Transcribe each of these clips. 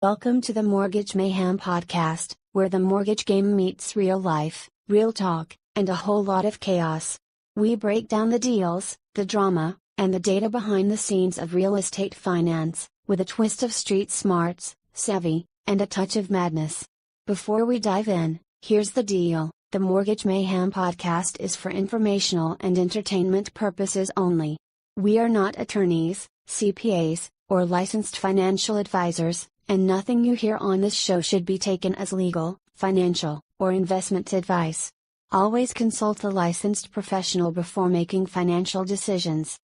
Welcome to the Mortgage Mayhem podcast, where the mortgage game meets real life, real talk, and a whole lot of chaos. We break down the deals, the drama, and the data behind the scenes of real estate finance, with a twist of street smarts, savvy, and a touch of madness. Before we dive in, here's the deal: the Mortgage Mayhem podcast is for informational and entertainment purposes only. We are not attorneys, CPAs, or licensed financial advisors, and nothing you hear on this show should be taken as legal, financial, or investment advice. Always consult a licensed professional before making financial decisions.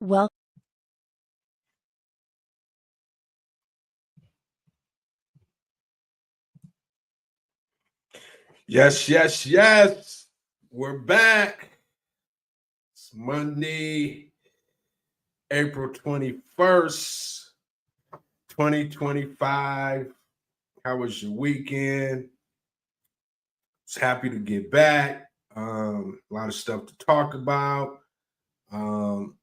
Yes. We're back. It's Monday, April 21st. 2025. How was your weekend? Just happy to get back. A lot of stuff to talk about. So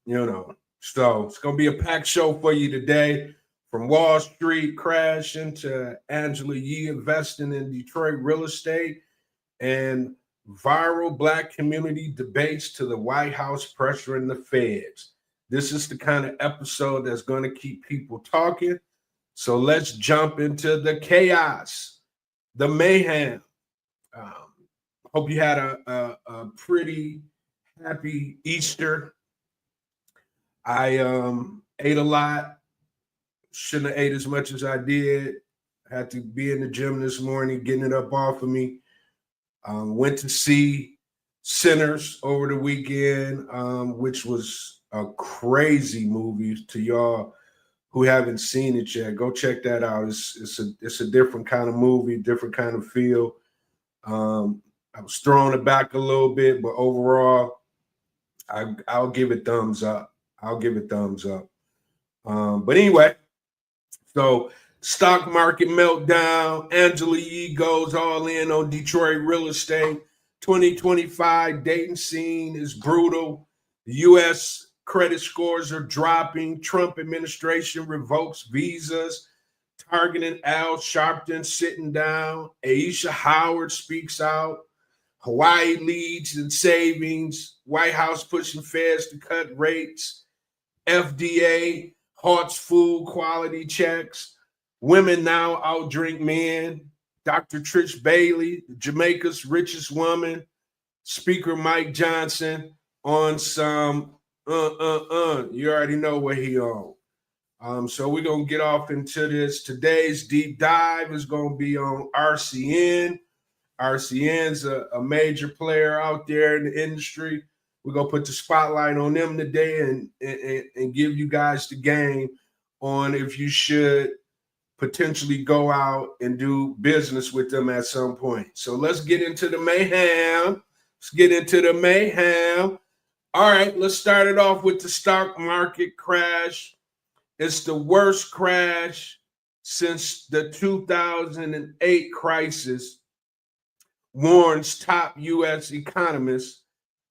it's gonna be a packed show for you today. From Wall Street crashing to Angela Yee investing in Detroit real estate and viral Black community debates to the White House pressuring the feds. This is the kind of episode that's going to keep people talking. So let's jump into the chaos, the mayhem. Hope you had a pretty happy Easter. I ate a lot. Shouldn't have ate as much as I did. Had to be in the gym this morning, getting it up off of me. Went to see Sinners over the weekend, which was a crazy movie. To y'all who haven't seen it yet, go check that out. It's a different kind of movie, different kind of feel. I was throwing it back a little bit, but overall, I'll give it thumbs up. But anyway, so stock market meltdown. Angela Yee goes all in on Detroit real estate. 2025 dating scene is brutal. The U.S. credit scores are dropping. Trump administration revokes visas. Targeting Al Sharpton sitting down. Ayesha Howard speaks out. Hawaii leads in savings. White House pushing feds to cut rates. FDA halts food quality checks. Women now outdrink men. Dr. Trisha Bailey, Jamaica's richest woman. Speaker Mike Johnson on some You already know what he on. So we're going to get off into this. Today's deep dive is going to be on RCN. RCN's a major player out there in the industry. We're going to put the spotlight on them today and give you guys the game on if you should potentially go out and do business with them at some point. So let's get into the mayhem. All right, let's start it off with the stock market crash. It's the worst crash since the 2008 crisis, warns top U.S. economist.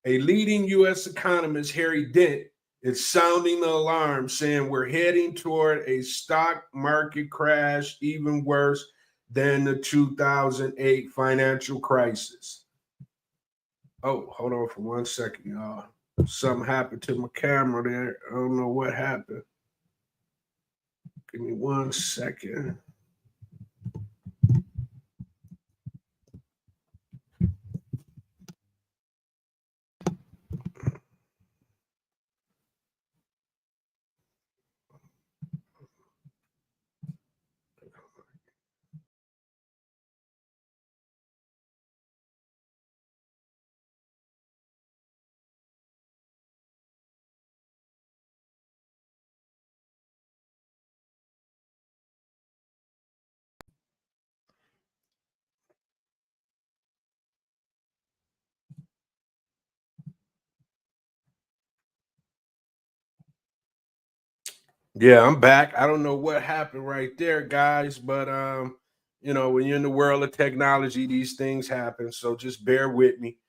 A leading U.S. economist, Harry Dent, is sounding the alarm, saying we're heading toward a stock market crash even worse than the 2008 financial crisis. Oh, hold on for 1 second, y'all. Something happened to my camera there. I don't know what happened. Give me 1 second. Yeah, I'm back. I don't know what happened right there, guys, but when you're in the world of technology, these things happen. So just bear with me.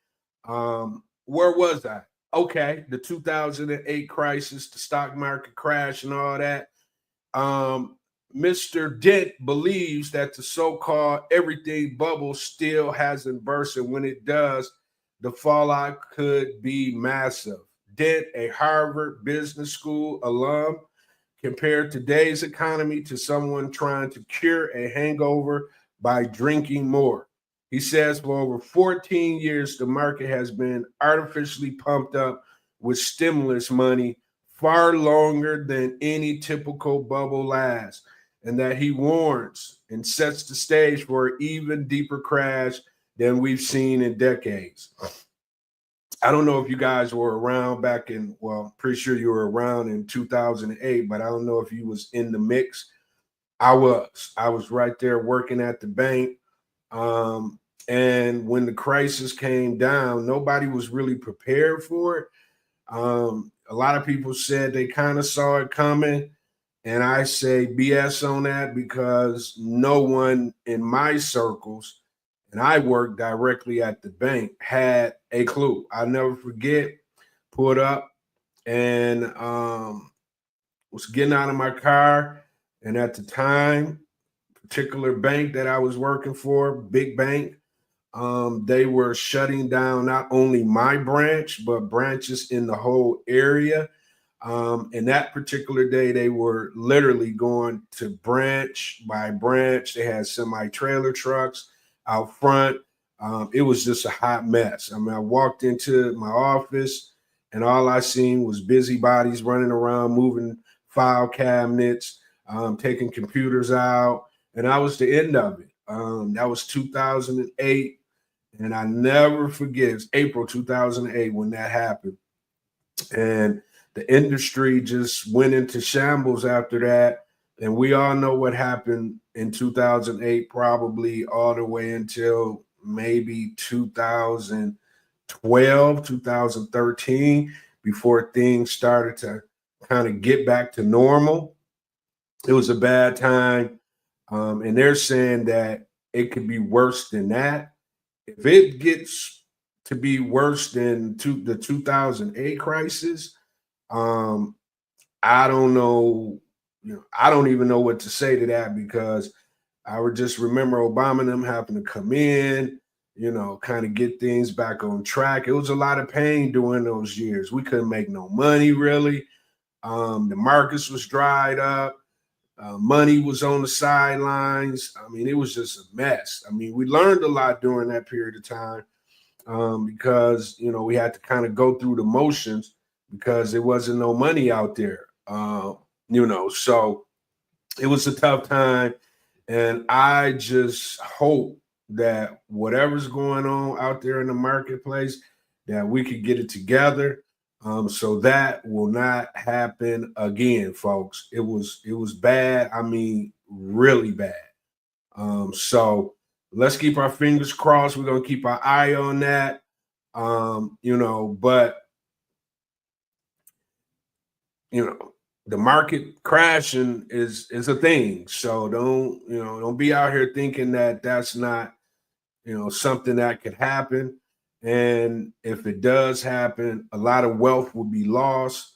Where was I? Okay, the 2008 crisis, the stock market crash, and all that. Mr. Dent believes that the so-called everything bubble still hasn't burst, and when it does, the fallout could be massive. Dent, a Harvard Business School alum, compared today's economy to someone trying to cure a hangover by drinking more. He says for over 14 years, the market has been artificially pumped up with stimulus money far longer than any typical bubble lasts, and that he warns and sets the stage for an even deeper crash than we've seen in decades. I don't know if you guys were around back in, well, pretty sure you were around in 2008, but I don't know if you was in the mix. I was right there working at the bank. And when the crisis came down, nobody was really prepared for it. A lot of people said they kind of saw it coming. And I say BS on that because no one in my circles, and I worked directly at the bank, had a clue. I'll never forget, pulled up and was getting out of my car. And at the time, particular bank that I was working for, big bank, they were shutting down not only my branch, but branches in the whole area. And that particular day, they were literally going to branch by branch. They had semi-trailer trucks out front. It was just a hot mess. I mean, I walked into my office and all I seen was busybodies running around, moving file cabinets, taking computers out. And that was the end of it. That was 2008. And I never forget, it's April 2008 when that happened. And the industry just went into shambles after that. And we all know what happened in 2008, probably all the way until maybe 2012, 2013, before things started to kind of get back to normal. It was a bad time. And they're saying that it could be worse than that. If it gets to be worse than the 2008 crisis, I don't know. I don't even know what to say to that because I would just remember Obama and them having to come in, kind of get things back on track. It was a lot of pain during those years. We couldn't make no money really. The markets was dried up. Money was on the sidelines. I mean, it was just a mess. I mean, we learned a lot during that period of time because, we had to kind of go through the motions because there wasn't no money out there, so it was a tough time. And I just hope that whatever's going on out there in the marketplace, that we could get it together. So that will not happen again, folks. It was bad. I mean, really bad. So let's keep our fingers crossed. We're gonna keep our eye on that. But the market crashing is a thing. So don't be out here thinking that that's not, something that could happen. And if it does happen, a lot of wealth will be lost.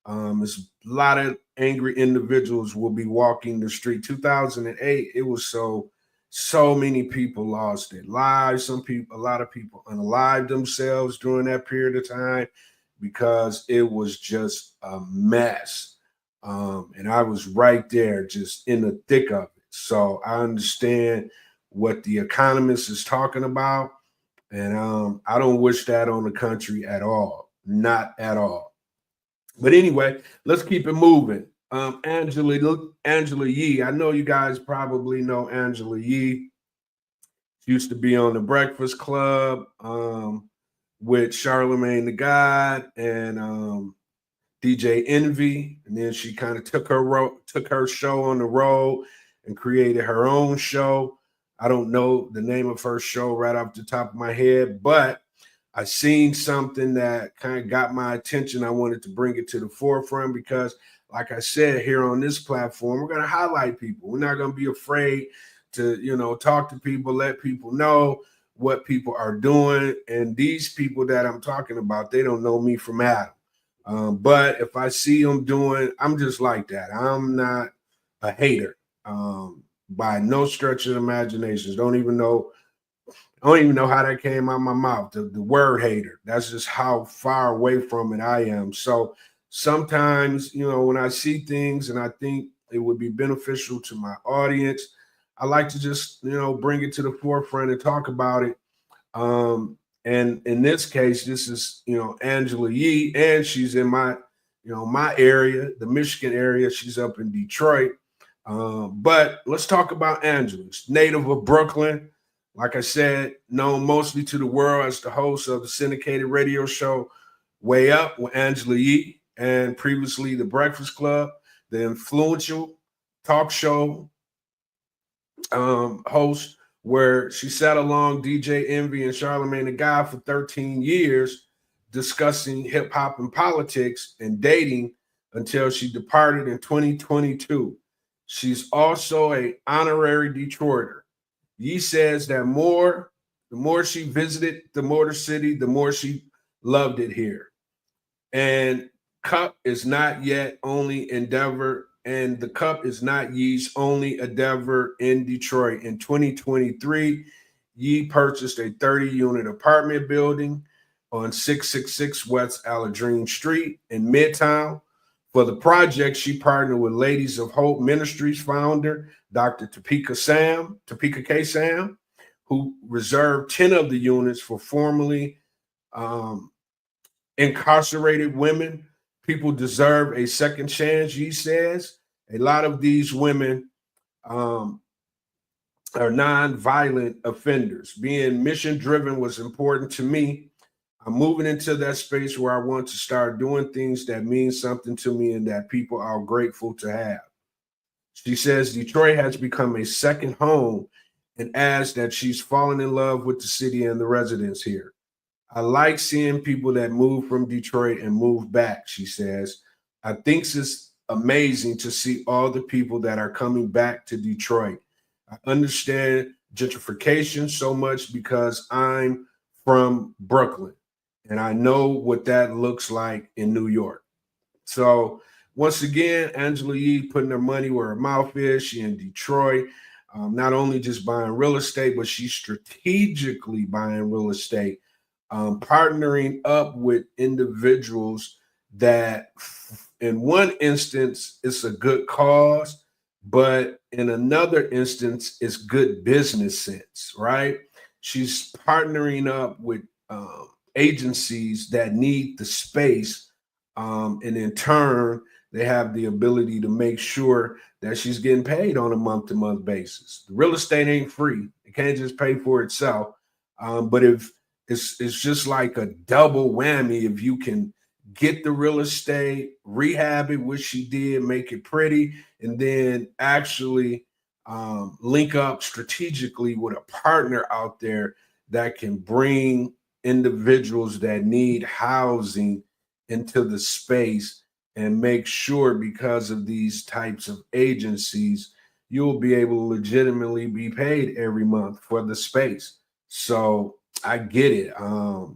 There's a lot of angry individuals will be walking the street. 2008, it was so many people lost their lives. A lot of people unalived themselves during that period of time because it was just a mess. And I was right there, just in the thick of it. So I understand what the economist is talking about. And I don't wish that on the country at all. Not at all. But anyway, let's keep it moving. Angela Yee. I know you guys probably know Angela Yee. She used to be on the Breakfast Club with Charlamagne the God and DJ Envy. And then she kind of took her show on the road and created her own show. I don't know the name of her show right off the top of my head, but I seen something that kind of got my attention. I wanted to bring it to the forefront because, like I said, here on this platform, we're going to highlight people. We're not going to be afraid to, talk to people, let people know what people are doing. And these people that I'm talking about, they don't know me from Adam. But if I see them doing, I'm just like that. I'm not a hater by no stretch of the imagination. Don't even know how that came out of my mouth. The word hater. That's just how far away from it I am. So sometimes, when I see things and I think it would be beneficial to my audience, I like to just, bring it to the forefront and talk about it. And in this case, this is, Angela Yee, and she's in my area, the Michigan area. She's up in Detroit. But let's talk about Angela. She's native of Brooklyn. Like I said, known mostly to the world as the host of the syndicated radio show Way Up with Angela Yee, and previously The Breakfast Club, the influential talk show host where she sat along DJ Envy and Charlamagne the God for 13 years discussing hip hop and politics and dating until she departed in 2022. She's also an honorary Detroiter. Yee says that the more she visited the Motor City, the more she loved it here. And Cup is not yet only endeavor, and the Cup is not Yee's only endeavor in Detroit. In 2023, Yee purchased a 30-unit apartment building on 666 West Alladrine Street in Midtown. For the project, she partnered with Ladies of Hope Ministries founder, Dr. Topeka K. Sam, who reserved 10 of the units for formerly incarcerated women. People deserve a second chance, Yee says. A lot of these women are non-violent offenders. Being mission-driven was important to me. I'm moving into that space where I want to start doing things that mean something to me and that people are grateful to have. She says Detroit has become a second home and adds that she's fallen in love with the city and the residents here. I like seeing people that move from Detroit and move back, she says. I think it's amazing to see all the people that are coming back to Detroit. I understand gentrification so much because I'm from Brooklyn. And I know what that looks like in New York. So once again, Angela Yee putting her money where her mouth is. She in Detroit, not only just buying real estate, but she's strategically buying real estate, partnering up with individuals that in one instance, it's a good cause, but in another instance, it's good business sense, right? She's partnering up with agencies that need the space, and in turn they have the ability to make sure that she's getting paid on a month-to-month basis. The real estate ain't free. It can't just pay for itself. But if it's just like a double whammy, if you can get the real estate, rehab it, which she did, make it pretty, and then actually link up strategically with a partner out there that can bring individuals that need housing into the space and make sure, because of these types of agencies, you'll be able to legitimately be paid every month for the space. So I get it. I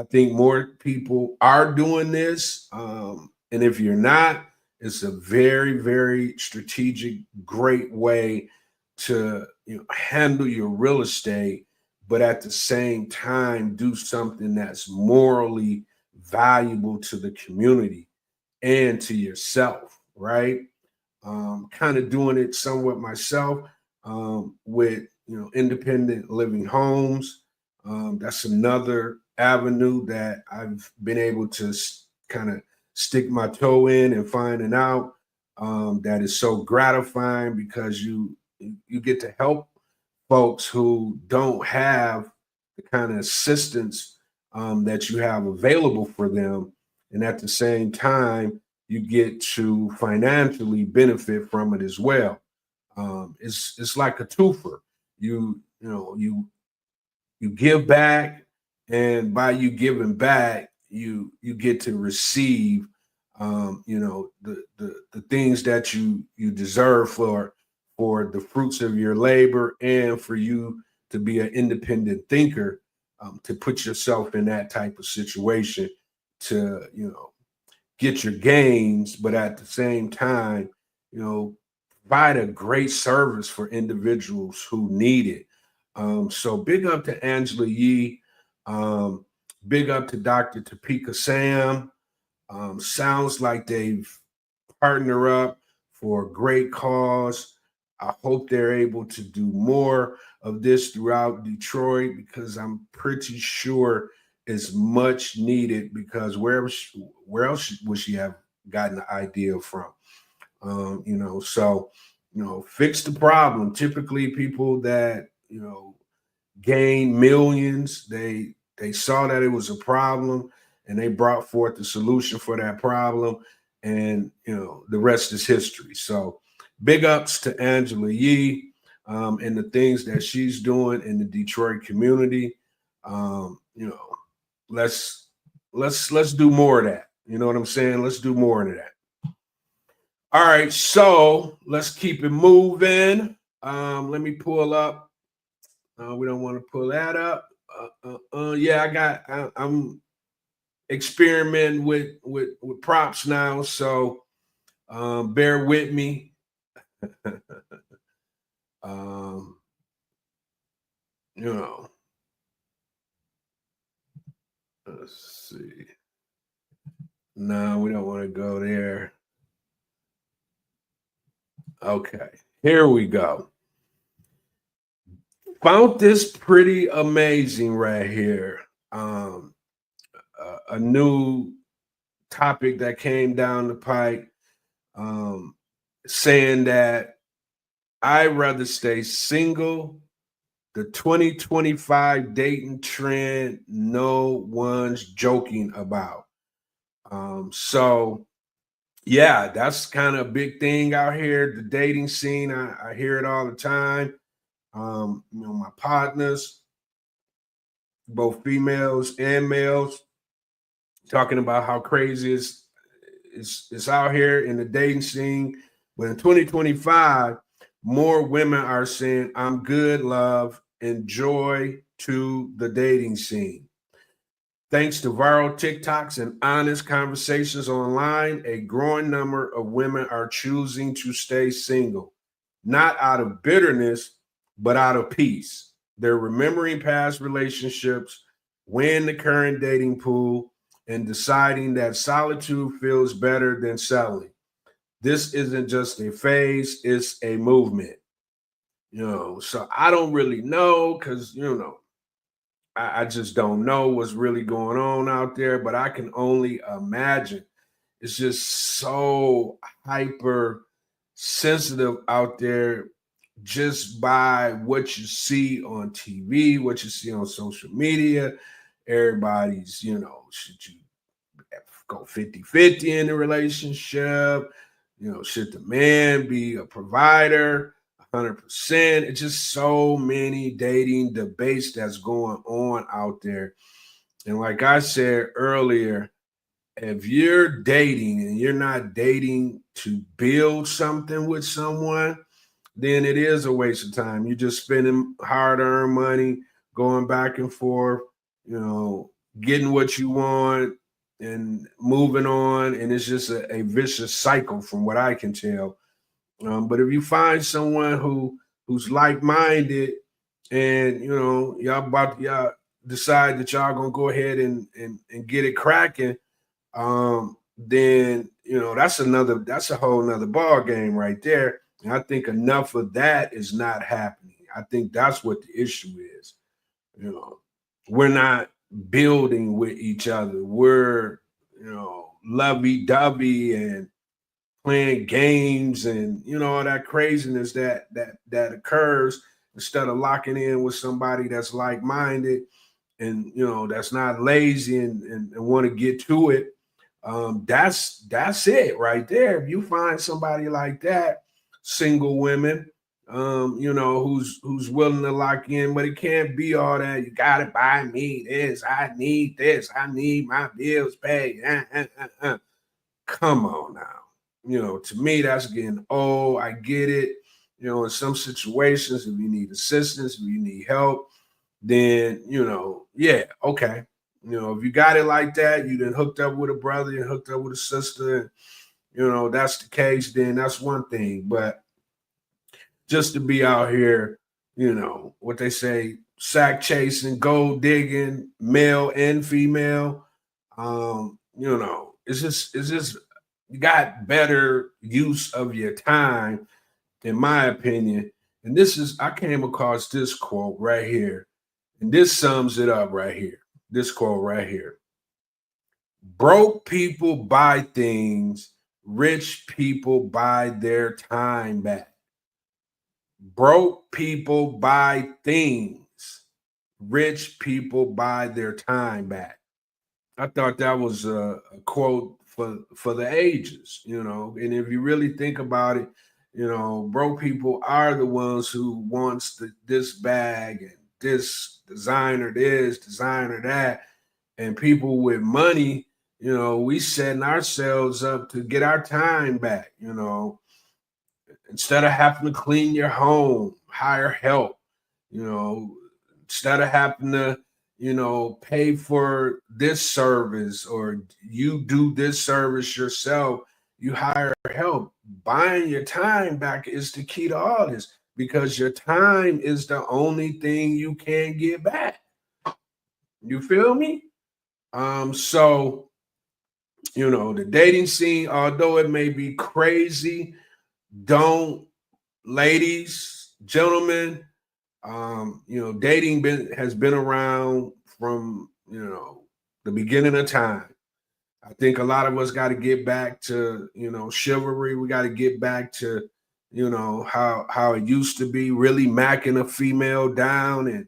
think more people are doing this. And if you're not, it's a very, very strategic, great way to handle your real estate, but at the same time, do something that's morally valuable to the community and to yourself, right? Kind of doing it somewhat myself with independent living homes. That's another avenue that I've been able to kind of stick my toe in and finding out that is so gratifying, because you get to help folks who don't have the kind of assistance that you have available for them, and at the same time you get to financially benefit from it as well. It's like a twofer. You give back, and by you giving back, you get to receive the things that you deserve for the fruits of your labor, and for you to be an independent thinker, to put yourself in that type of situation to get your gains, but at the same time, provide a great service for individuals who need it. So big up to Angela Yee. Big up to Dr. Topeka Sam. Sounds like they've partnered up for a great cause. I hope they're able to do more of this throughout Detroit, because I'm pretty sure it's much needed, because where else would she have gotten the idea from? So fix the problem. Typically people that gain millions, they saw that it was a problem, and they brought forth the solution for that problem, and the rest is history. So big ups to Angela Yee and the things that she's doing in the Detroit community. Let's do more of that. You know what I'm saying? Let's do more of that. All right, so let's keep it moving. Let me pull up. We don't want to pull that up. Yeah, I'm experimenting with props now, so bear with me. Let's see. No, we don't want to go there. Okay, here we go. Found this pretty amazing right here. A new topic that came down the pike, saying that I'd rather stay single. The 2025 dating trend no one's joking about. So yeah, that's kind of a big thing out here. The dating scene, I hear it all the time. My partners, both females and males, talking about how crazy it's out here in the dating scene. But in 2025, more women are saying, I'm good, love, enjoy to the dating scene. Thanks to viral TikToks and honest conversations online, a growing number of women are choosing to stay single, not out of bitterness, but out of peace. They're remembering past relationships, weighing the current dating pool, and deciding that solitude feels better than settling. This isn't just a phase, it's a movement. So I don't really know, because I just don't know what's really going on out there, but I can only imagine. It's just so hyper sensitive out there, just by what you see on TV, what you see on social media. Everybody's, should you go 50-50 in the relationship? Should the man be a provider? 100%. It's just so many dating debates that's going on out there. And like I said earlier, if you're dating and you're not dating to build something with someone, then it is a waste of time. You're just spending hard-earned money, going back and forth, getting what you want and moving on. And it's just a vicious cycle from what I can tell. But if you find someone who's like-minded and, y'all decide that y'all going to go ahead and get it cracking, then, that's a whole nother ball game right there. And I think enough of that is not happening. I think that's what the issue is. We're not building with each other. We're, lovey-dovey and playing games and, all that craziness that occurs instead of locking in with somebody that's like-minded and, that's not lazy and want to get to it. That's it right there. If you find somebody like that, single women, who's willing to lock in, but it can't be all that. You gotta buy me this. I need this. I need my bills paid. Come on now. To me, that's getting old. I get it. In some situations, if you need assistance, if you need help, then, yeah, okay. If you got it like that, you then hooked up with a brother, you hooked up with a sister, and, that's the case, then that's one thing. But just to be out here, what they say, sack chasing, gold digging, male and female, it's just you got better use of your time, in my opinion. And I came across this quote right here, and this sums it up right here. This quote right here. Broke people buy things, rich people buy their time back. Broke people buy things, rich people buy their time back. I thought that was a quote for the ages, and if you really think about it, broke people are the ones who wants this bag and this designer that, and people with money, we setting ourselves up to get our time back, instead of having to clean your home, hire help, instead of having to, pay for this service or you do this service yourself, you hire help. Buying your time back is the key to all this, because your time is the only thing you can get back. You feel me? So, the dating scene, although it may be crazy, ladies, gentlemen, dating has been around from, the beginning of time. I think a lot of us got to get back to, chivalry. We got to get back to, how it used to be, really macking a female down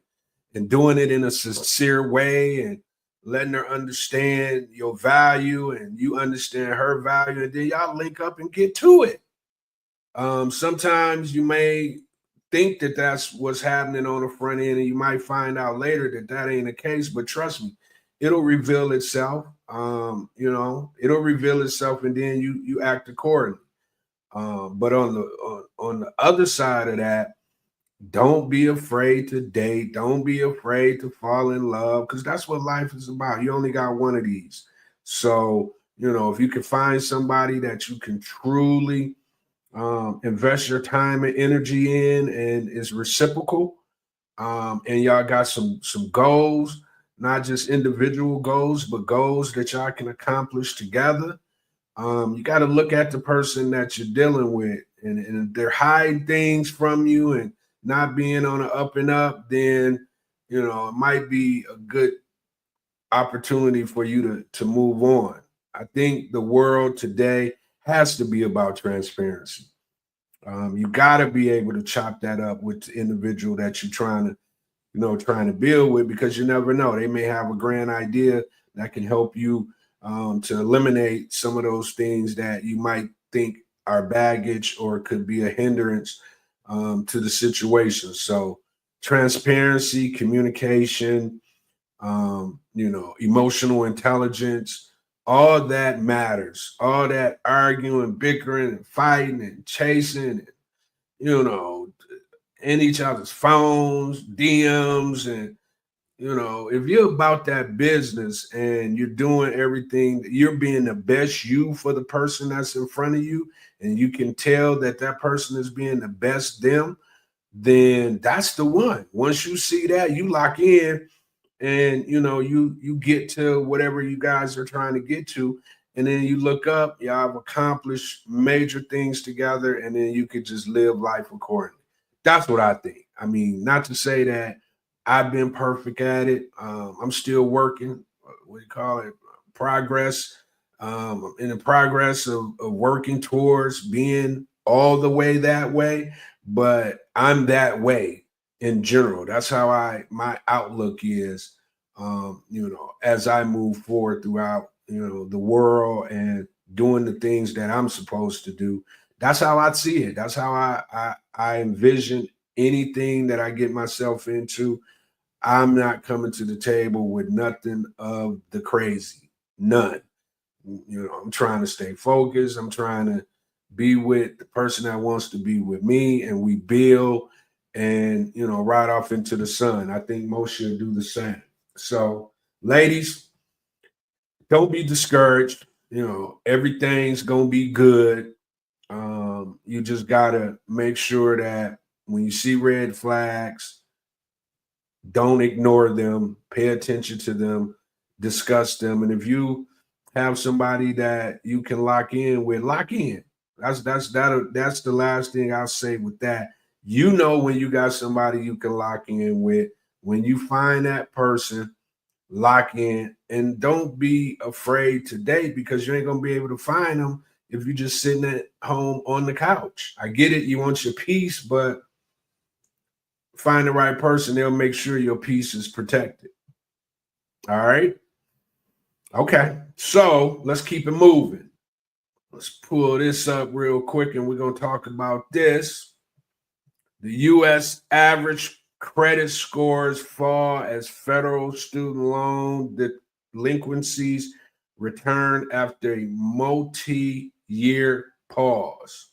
and doing it in a sincere way and letting her understand your value and you understand her value, and then y'all link up and get to it. Sometimes you may think that that's what's happening on the front end, and you might find out later that ain't the case, but trust me, it'll reveal itself. It'll reveal itself, and then you act accordingly. But on the other side of that, don't be afraid to date. Don't be afraid to fall in love, because that's what life is about. You only got one of these. So, if you can find somebody that you can truly invest your time and energy in, and is reciprocal, and y'all got some goals, not just individual goals, but goals that y'all can accomplish together. You got to look at the person that you're dealing with, and if they're hiding things from you and not being on an up and up, then, it might be a good opportunity for you to move on. I think the world today has to be about transparency. You got to be able to chop that up with the individual that you're trying to build with, because you never know. They may have a grand idea that can help you to eliminate some of those things that you might think are baggage or could be a hindrance to the situation. So transparency, communication, emotional intelligence, all that matters. All that arguing, bickering, and fighting and chasing, and, in each other's phones, DMs, and if you're about that business and you're doing everything, you're being the best you for the person that's in front of you, and you can tell that that person is being the best them, then that's the one. Once you see that, you lock in, and you get to whatever you guys are trying to get to, and then you look up, y'all have accomplished major things together, and then you could just live life accordingly. That's what I think. I mean, not to say that I've been perfect at it. I'm still working. What do you call it? Progress. I'm in the progress of working towards being all the way that way, but I'm that way in general. That's how my outlook is. As I move forward throughout, the world and doing the things that I'm supposed to do. That's how I see it. That's how I envision anything that I get myself into. I'm not coming to the table with nothing of the crazy. None. I'm trying to stay focused. I'm trying to be with the person that wants to be with me, and we build and, ride off into the sun. I think most should do the same. So, ladies, don't be discouraged. Everything's going to be good. You just got to make sure that when you see red flags, don't ignore them, pay attention to them, discuss them. And if you have somebody that you can lock in with, lock in. That's the last thing I'll say with that. When you got somebody you can lock in with, when you find that person, lock in, and don't be afraid to date, because you ain't going to be able to find them if you're just sitting at home on the couch. I get it. You want your peace, but find the right person. They'll make sure your peace is protected. All right. Okay. So let's keep it moving. Let's pull this up real quick, and we're going to talk about this. The U.S. average credit scores fall as federal student loan delinquencies return after a multi-year pause.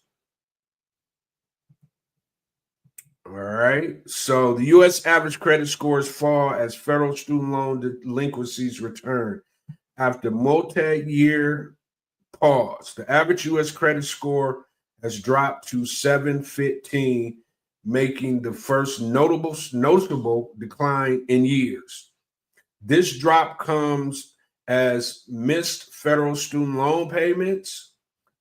All right. So the U.S. average credit scores fall as federal student loan delinquencies return after multi-year pause. The average U.S. credit score has dropped to 715, making the first noticeable decline in years. This drop comes as missed federal student loan payments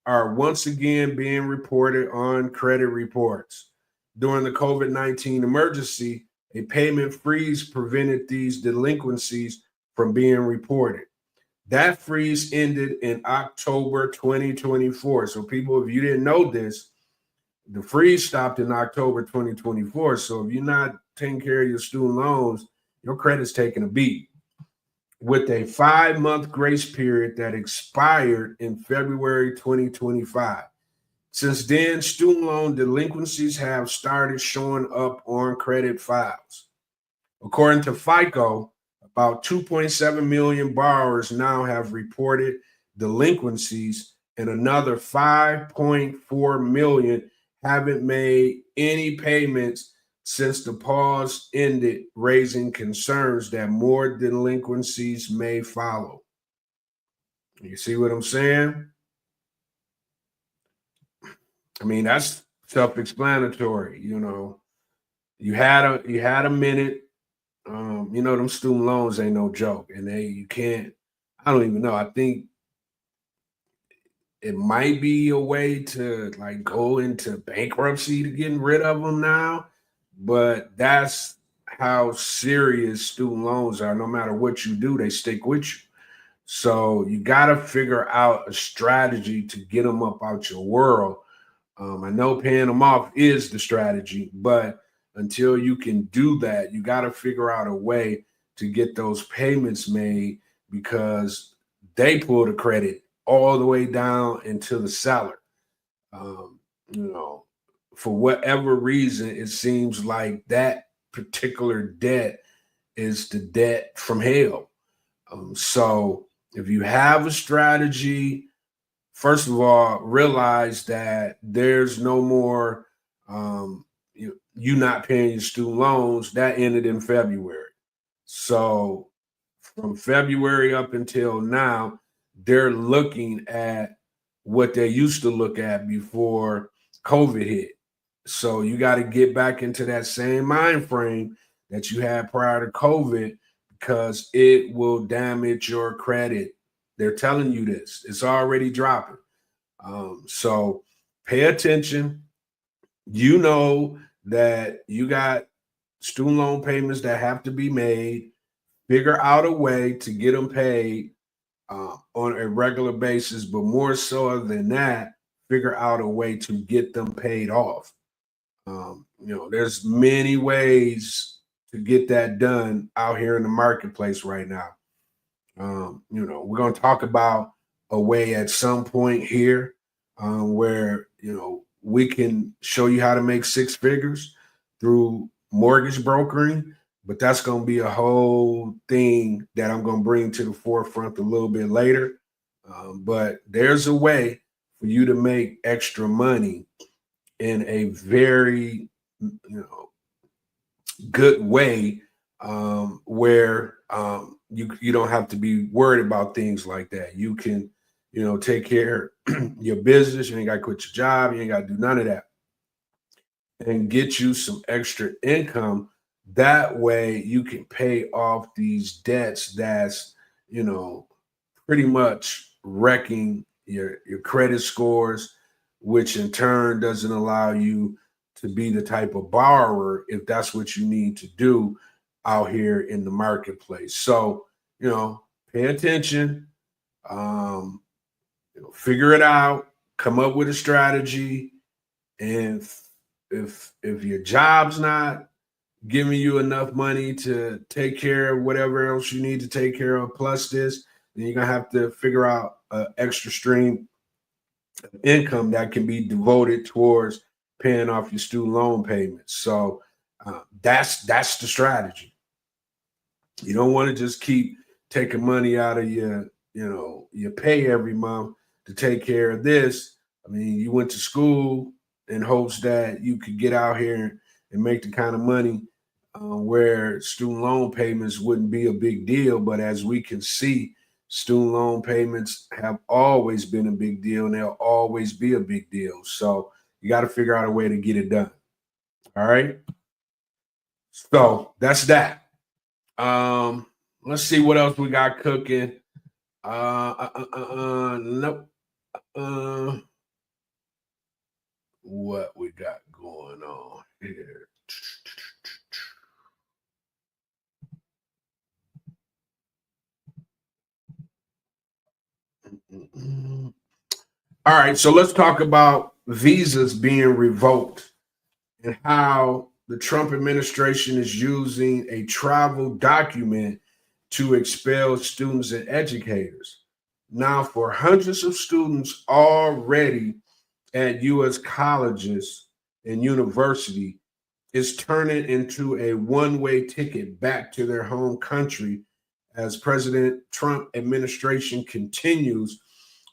are once again being reported on credit reports. During the COVID-19 emergency, a payment freeze prevented these delinquencies from being reported. That freeze ended in October 2024. So people, if you didn't know this, the freeze stopped in October 2024. So if you're not taking care of your student loans, your credit's taking a beat. With a 5-month grace period that expired in February 2025. Since then, student loan delinquencies have started showing up on credit files. According to FICO, about 2.7 million borrowers now have reported delinquencies, and another 5.4 million haven't made any payments since the pause ended, raising concerns that more delinquencies may follow. You see what I'm saying? I mean, that's self-explanatory. You had a minute. Them student loans ain't no joke, and you can't. I don't even know. I think it might be a way to like go into bankruptcy to getting rid of them now, but that's how serious student loans are. No matter what you do, they stick with you. So you got to figure out a strategy to get them up out your world. I know paying them off is the strategy, but until you can do that, you got to figure out a way to get those payments made, because they pull the credit all the way down into the seller. For whatever reason, it seems like that particular debt is the debt from hell. So If you have a strategy, first of all, realize that there's no more you not paying your student loans. That ended in February. So from February up until now, they're looking at what they used to look at before COVID hit. So you got to get back into that same mind frame that you had prior to COVID, because it will damage your credit. They're telling you this. It's already dropping. So pay attention. You know that you got student loan payments that have to be made. Figure out a way to get them paid on a regular basis, but more so than that, figure out a way to get them paid off. There's many ways to get that done out here in the marketplace right now. We're going to talk about a way at some point here where, we can show you how to make six figures through mortgage brokering, but that's going to be a whole thing that I'm going to bring to the forefront a little bit later. But there's a way for you to make extra money in a very, good way where you don't have to be worried about things like that. You can, take care of your business. You ain't got to quit your job. You ain't got to do none of that, and get you some extra income. That way you can pay off these debts that's, pretty much wrecking your credit scores, which in turn doesn't allow you to be the type of borrower if that's what you need to do out here in the marketplace. So, pay attention, figure it out, come up with a strategy. And if your job's not giving you enough money to take care of whatever else you need to take care of, plus this, then you're going to have to figure out an extra stream of income that can be devoted towards paying off your student loan payments. So that's the strategy. You don't want to just keep taking money out of your pay every month to take care of this. I mean, you went to school in hopes that you could get out here and make the kind of money where student loan payments wouldn't be a big deal. But as we can see, student loan payments have always been a big deal, and they'll always be a big deal. So you got to figure out a way to get it done. All right. So that's that. Let's see what else we got cooking. Nope. What we got going on here? All right, so let's talk about visas being revoked and how the Trump administration is using a travel document to expel students and educators. Now, for hundreds of students already at U.S. colleges and university, it's turning into a one-way ticket back to their home country as President Trump administration continues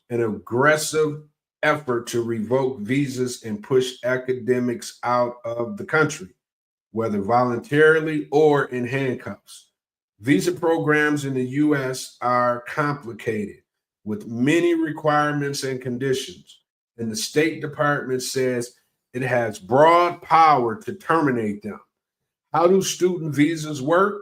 an aggressive effort to revoke visas and push academics out of the country, whether voluntarily or in handcuffs. Visa programs in the U.S. are complicated with many requirements and conditions, and the State Department says it has broad power to terminate them. How do student visas work?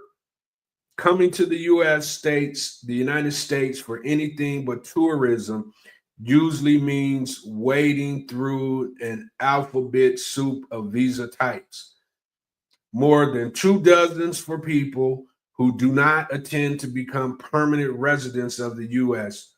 Coming to the the United States for anything but tourism usually means wading through an alphabet soup of visa types. More than 24 for people who do not intend to become permanent residents of the U.S.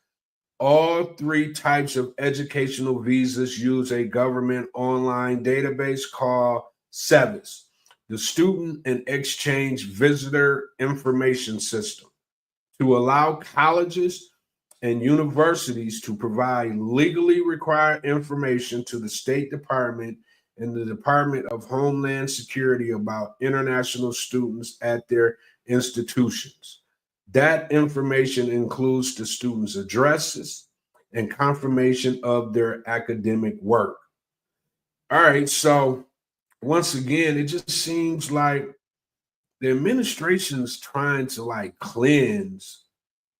All three types of educational visas use a government online database called SEVIS, the Student and Exchange Visitor Information System, to allow colleges and universities to provide legally required information to the State Department and the Department of Homeland Security about international students at their institutions. That information includes the students' addresses and confirmation of their academic work. All right, so once again, it just seems like the administration is trying to like cleanse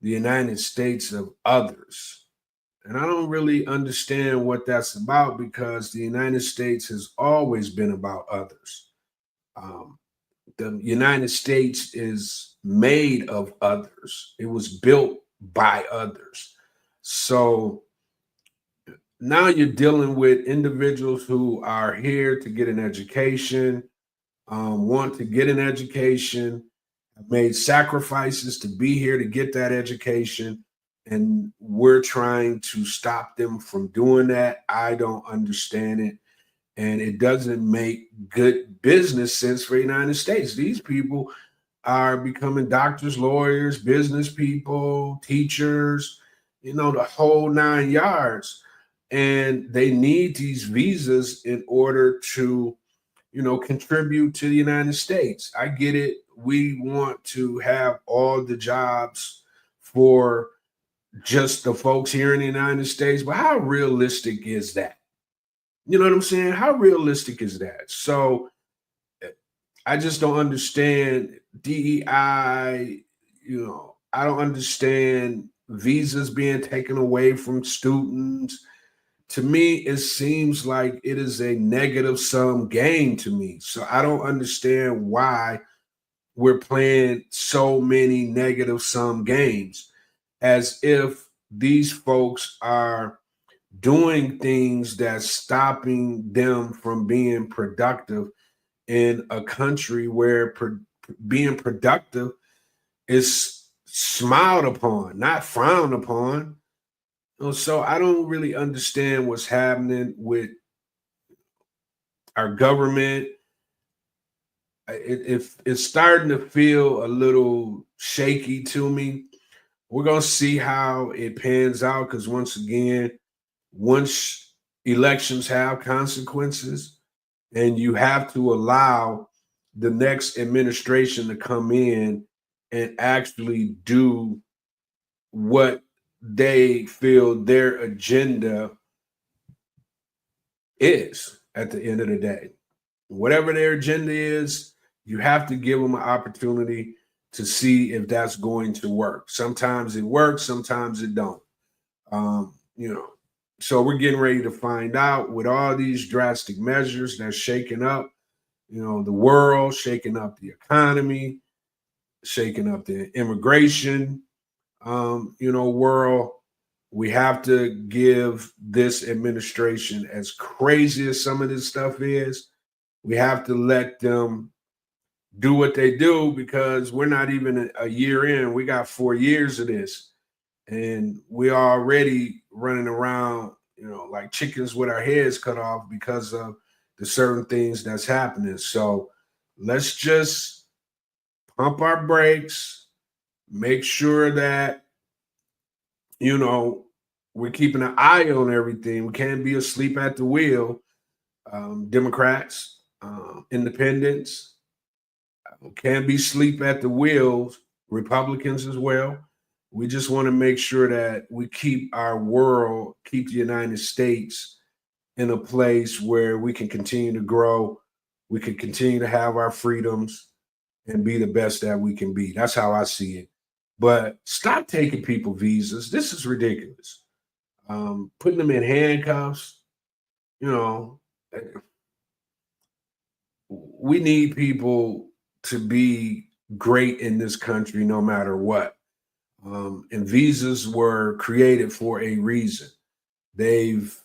the United States of others. And I don't really understand what that's about because the United States has always been about others. Um, the United States is made of others. It was built by others. So now you're dealing with individuals who are here to get an education, want to get an education, have made sacrifices to be here to get that education, and we're trying to stop them from doing that. I don't understand it. And it doesn't make good business sense for the United States. These people are becoming doctors, lawyers, business people, teachers, the whole 9 yards. And they need these visas in order to, contribute to the United States. I get it. We want to have all the jobs for just the folks here in the United States, but how realistic is that? You know what I'm saying? How realistic is that? So I just don't understand DEI. I don't understand visas being taken away from students. To me, it seems like it is a negative sum game to me. So I don't understand why we're playing so many negative sum games as if these folks are doing things that's stopping them from being productive in a country where being productive is smiled upon, not frowned upon. So I don't really understand what's happening with our government. It's starting to feel a little shaky to me. We're going to see how it pans out because once elections have consequences, and you have to allow the next administration to come in and actually do what they feel their agenda is at the end of the day. Whatever their agenda is, you have to give them an opportunity to see if that's going to work. Sometimes it works, sometimes it don't. So we're getting ready to find out with all these drastic measures that's shaking up, the world, shaking up the economy, shaking up the immigration, world. We have to give this administration, as crazy as some of this stuff is, we have to let them do what they do because we're not even a year in. We got 4 years of this, and we're already running around, like chickens with our heads cut off because of the certain things that's happening. So let's just pump our brakes, make sure that, we're keeping an eye on everything. We can't be asleep at the wheel. Democrats, independents, can't be asleep at the wheels. Republicans as well. We just want to make sure that we keep our world, keep the United States in a place where we can continue to grow. We can continue to have our freedoms and be the best that we can be. That's how I see it. But stop taking people visas. This is ridiculous. Putting them in handcuffs, we need people to be great in this country no matter what. And visas were created for a reason. They've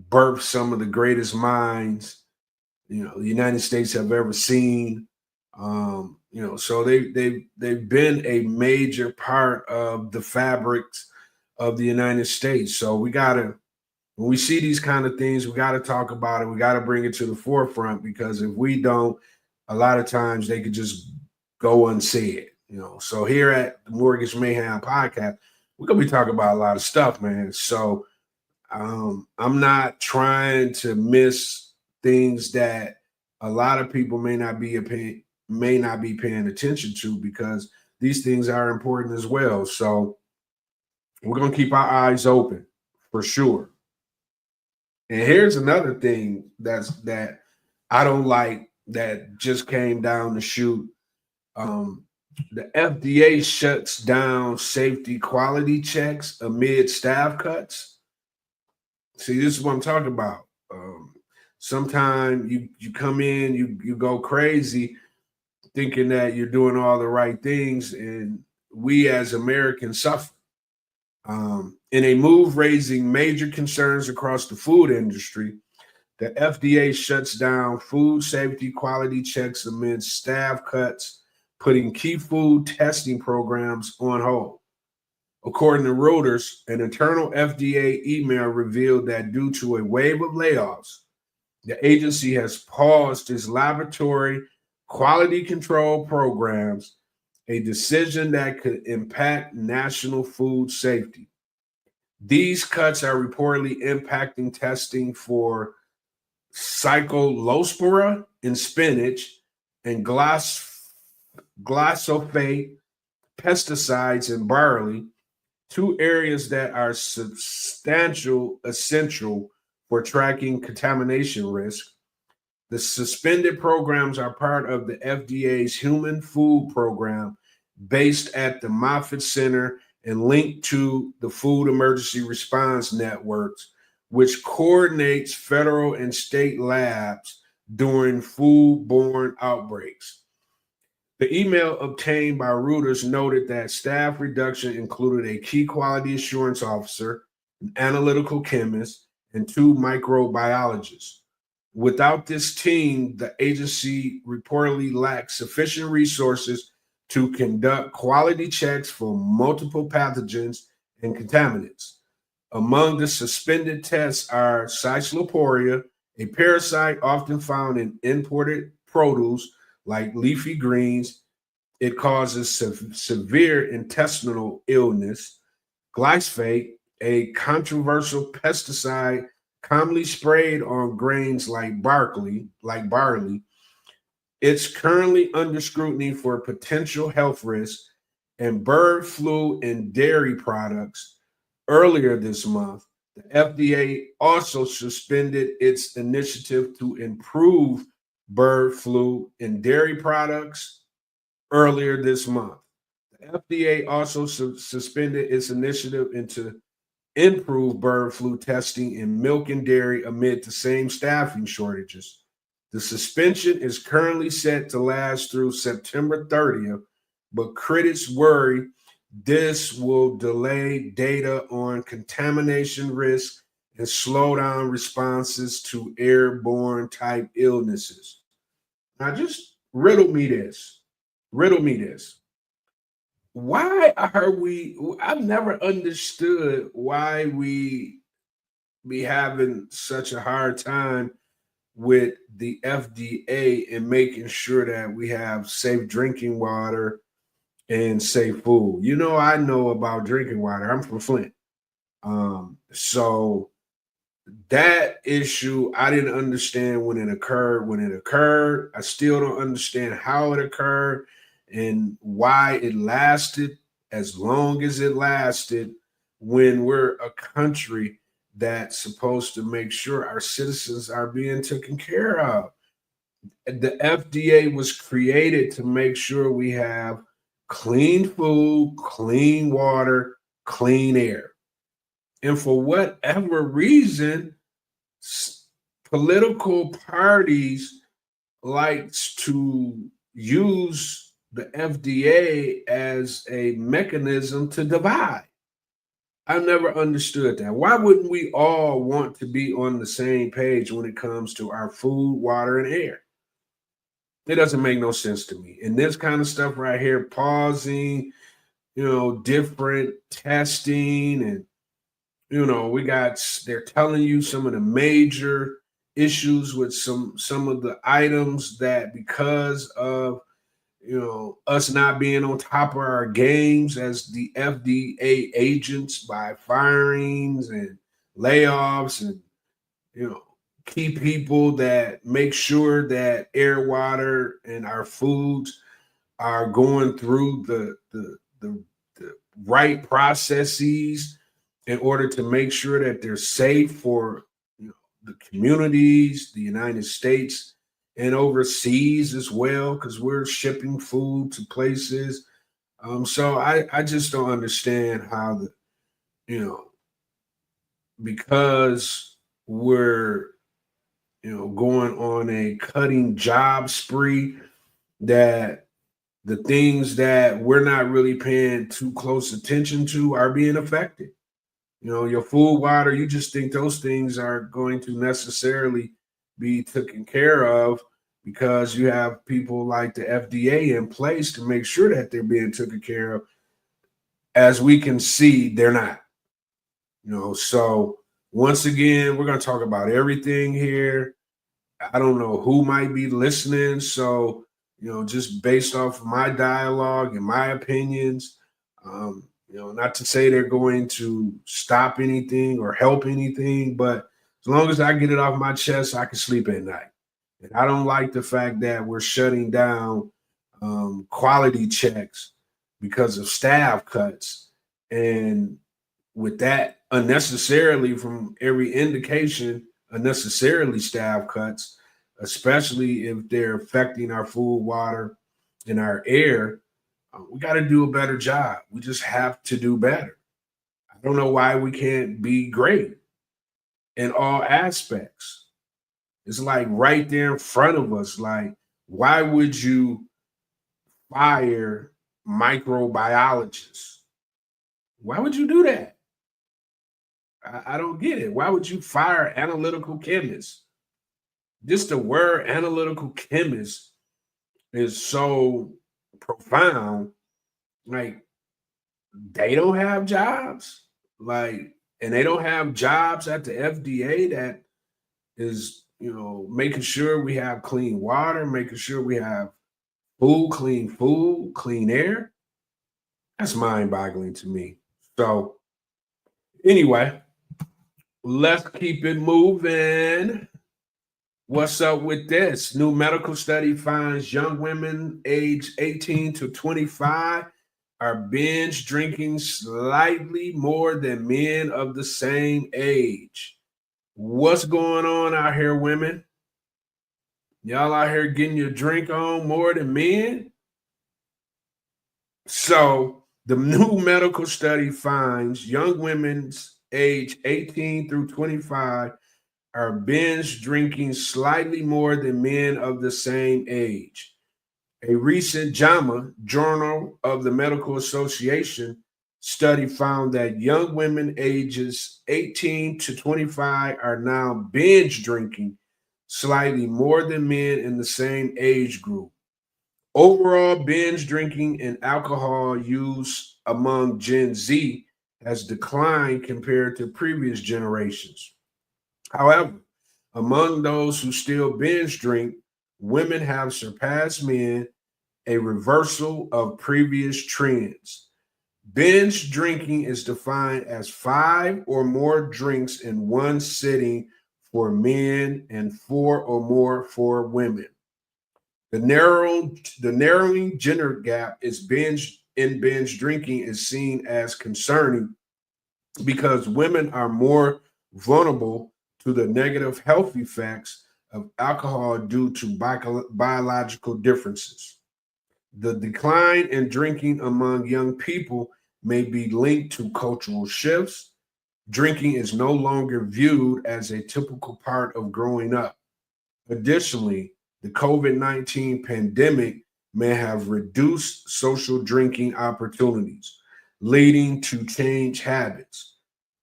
birthed some of the greatest minds, the United States have ever seen. So they've been a major part of the fabrics of the United States. So when we see these kind of things, we got to talk about it. We got to bring it to the forefront because if we don't, a lot of times they could just go unsaid. So here at the Mortgage Mayhem podcast, we're gonna be talking about a lot of stuff, man. So I'm not trying to miss things that a lot of people may not be paying attention to because these things are important as well. So we're going to keep our eyes open for sure. And here's another thing that I don't like that just came down the chute. The FDA shuts down safety quality checks amid staff cuts. See, this is what I'm talking about. Sometimes you come in, you go crazy thinking that you're doing all the right things, and we as Americans suffer. In a move raising major concerns across the food industry, the FDA shuts down food safety quality checks amid staff cuts, putting key food testing programs on hold. According to Reuters, an internal FDA email revealed that due to a wave of layoffs, the agency has paused its laboratory quality control programs, a decision that could impact national food safety. These cuts are reportedly impacting testing for cyclospora in spinach and glyphosate pesticides in barley, two areas that are essential for tracking contamination risk. The suspended programs are part of the FDA's Human Food Program based at the Moffitt Center and linked to the Food Emergency Response Networks, which coordinates federal and state labs during foodborne outbreaks. The email obtained by Reuters noted that staff reduction included a key quality assurance officer, an analytical chemist, and two microbiologists. Without this team, the agency reportedly lacks sufficient resources to conduct quality checks for multiple pathogens and contaminants. Among the suspended tests are Cyclosporia, a parasite often found in imported produce like leafy greens. It causes severe intestinal illness. Glyphosate, a controversial pesticide commonly sprayed on grains like barley. It's currently under scrutiny for potential health risks. And bird flu in dairy products. Earlier this month, the FDA also suspended its initiative to improve bird flu in dairy products earlier this month. The FDA also suspended its initiative into improve bird flu testing in milk and dairy amid the same staffing shortages. The suspension is currently set to last through September 30th, but critics worry this will delay data on contamination risk and slow down responses to airborne type illnesses. Now, just riddle me this. Why are I've never understood why we be having such a hard time with the FDA and making sure that we have safe drinking water and safe food. You know, I know about drinking water. I'm from Flint. So that issue, I didn't understand when it occurred. I still don't understand how it occurred and why it lasted as long as it lasted when we're a country that's supposed to make sure our citizens are being taken care of. The FDA was created to make sure we have clean food, clean water, clean air. And for whatever reason, political parties likes to use the FDA as a mechanism to divide. I never understood that. Why wouldn't we all want to be on the same page when it comes to our food, water, and air? It doesn't make no sense to me. And this kind of stuff right here, pausing, different testing, and they're telling you some of the major issues with some of the items that because of us not being on top of our games as the FDA agents by firings and layoffs and key people that make sure that air, water, and our foods are going through the right processes in order to make sure that they're safe for the communities, the United States, and overseas as well, because we're shipping food to places. So I just don't understand how because we're going on a cutting job spree, that the things that we're not really paying too close attention to are being affected. Your food, water, you just think those things are going to necessarily be taken care of because you have people like the FDA in place to make sure that they're being taken care of. As we can see, they're not. So once again, we're going to talk about everything here. I don't know who might be listening. So, just based off of my dialogue and my opinions, not to say they're going to stop anything or help anything, but as long as I get it off my chest, I can sleep at night. And I don't like the fact that we're shutting down quality checks because of staff cuts. And with that, unnecessarily, from every indication, unnecessarily staff cuts, especially if they're affecting our food, water, and our air. We got to do a better job. We just have to do better. I don't know why we can't be great in all aspects. It's like right there in front of us. Like, why would you fire microbiologists? Why would you do that? I don't get it. Why would you fire analytical chemists? Just the word analytical chemist is so profound. Like, they don't have jobs. Like, and they don't have jobs at the FDA that is, making sure we have clean water, making sure we have food, clean air. That's mind-boggling to me. So anyway, let's keep it moving. What's up with this? New medical study finds young women aged 18 to 25 are binge drinking slightly more than men of the same age. What's going on out here, women? Y'all out here getting your drink on more than men? So the new medical study finds young women's age 18 through 25 are binge drinking slightly more than men of the same age. A recent JAMA, Journal of the Medical Association, study found that young women ages 18 to 25 are now binge drinking slightly more than men in the same age group. Overall, binge drinking and alcohol use among Gen Z has declined compared to previous generations. However, among those who still binge drink, women have surpassed men, a reversal of previous trends. Binge drinking is defined as 5 or more drinks in one sitting for men and 4 or more for women. The narrowing gender gap binge drinking is seen as concerning because women are more vulnerable to the negative health effects of alcohol due to biological differences. The decline in drinking among young people may be linked to cultural shifts. Drinking is no longer viewed as a typical part of growing up. Additionally, the COVID-19 pandemic may have reduced social drinking opportunities, leading to change habits.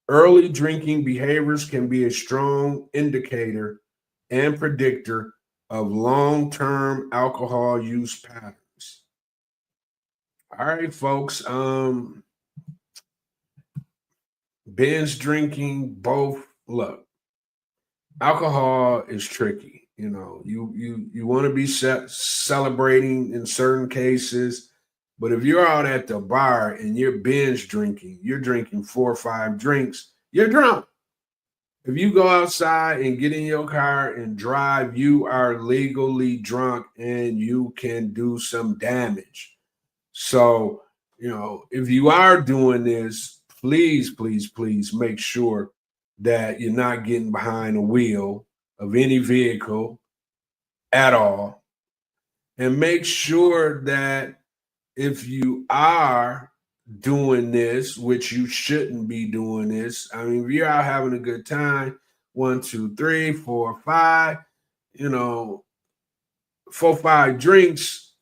Early drinking behaviors can be a strong indicator and predictor of long-term alcohol use patterns. All right, folks. Binge drinking, both. Look, alcohol is tricky. You want to be celebrating in certain cases, but if you're out at the bar and you're binge drinking, you're drinking 4 or 5 drinks, you're drunk. If you go outside and get in your car and drive, you are legally drunk and you can do some damage. So, if you are doing this, please, please, please make sure that you're not getting behind the wheel of any vehicle at all. And make sure that if you are doing this, which you shouldn't be doing this, I mean, if you're out having a good time, 1, 2, 3, 4, 5, 4, 5 drinks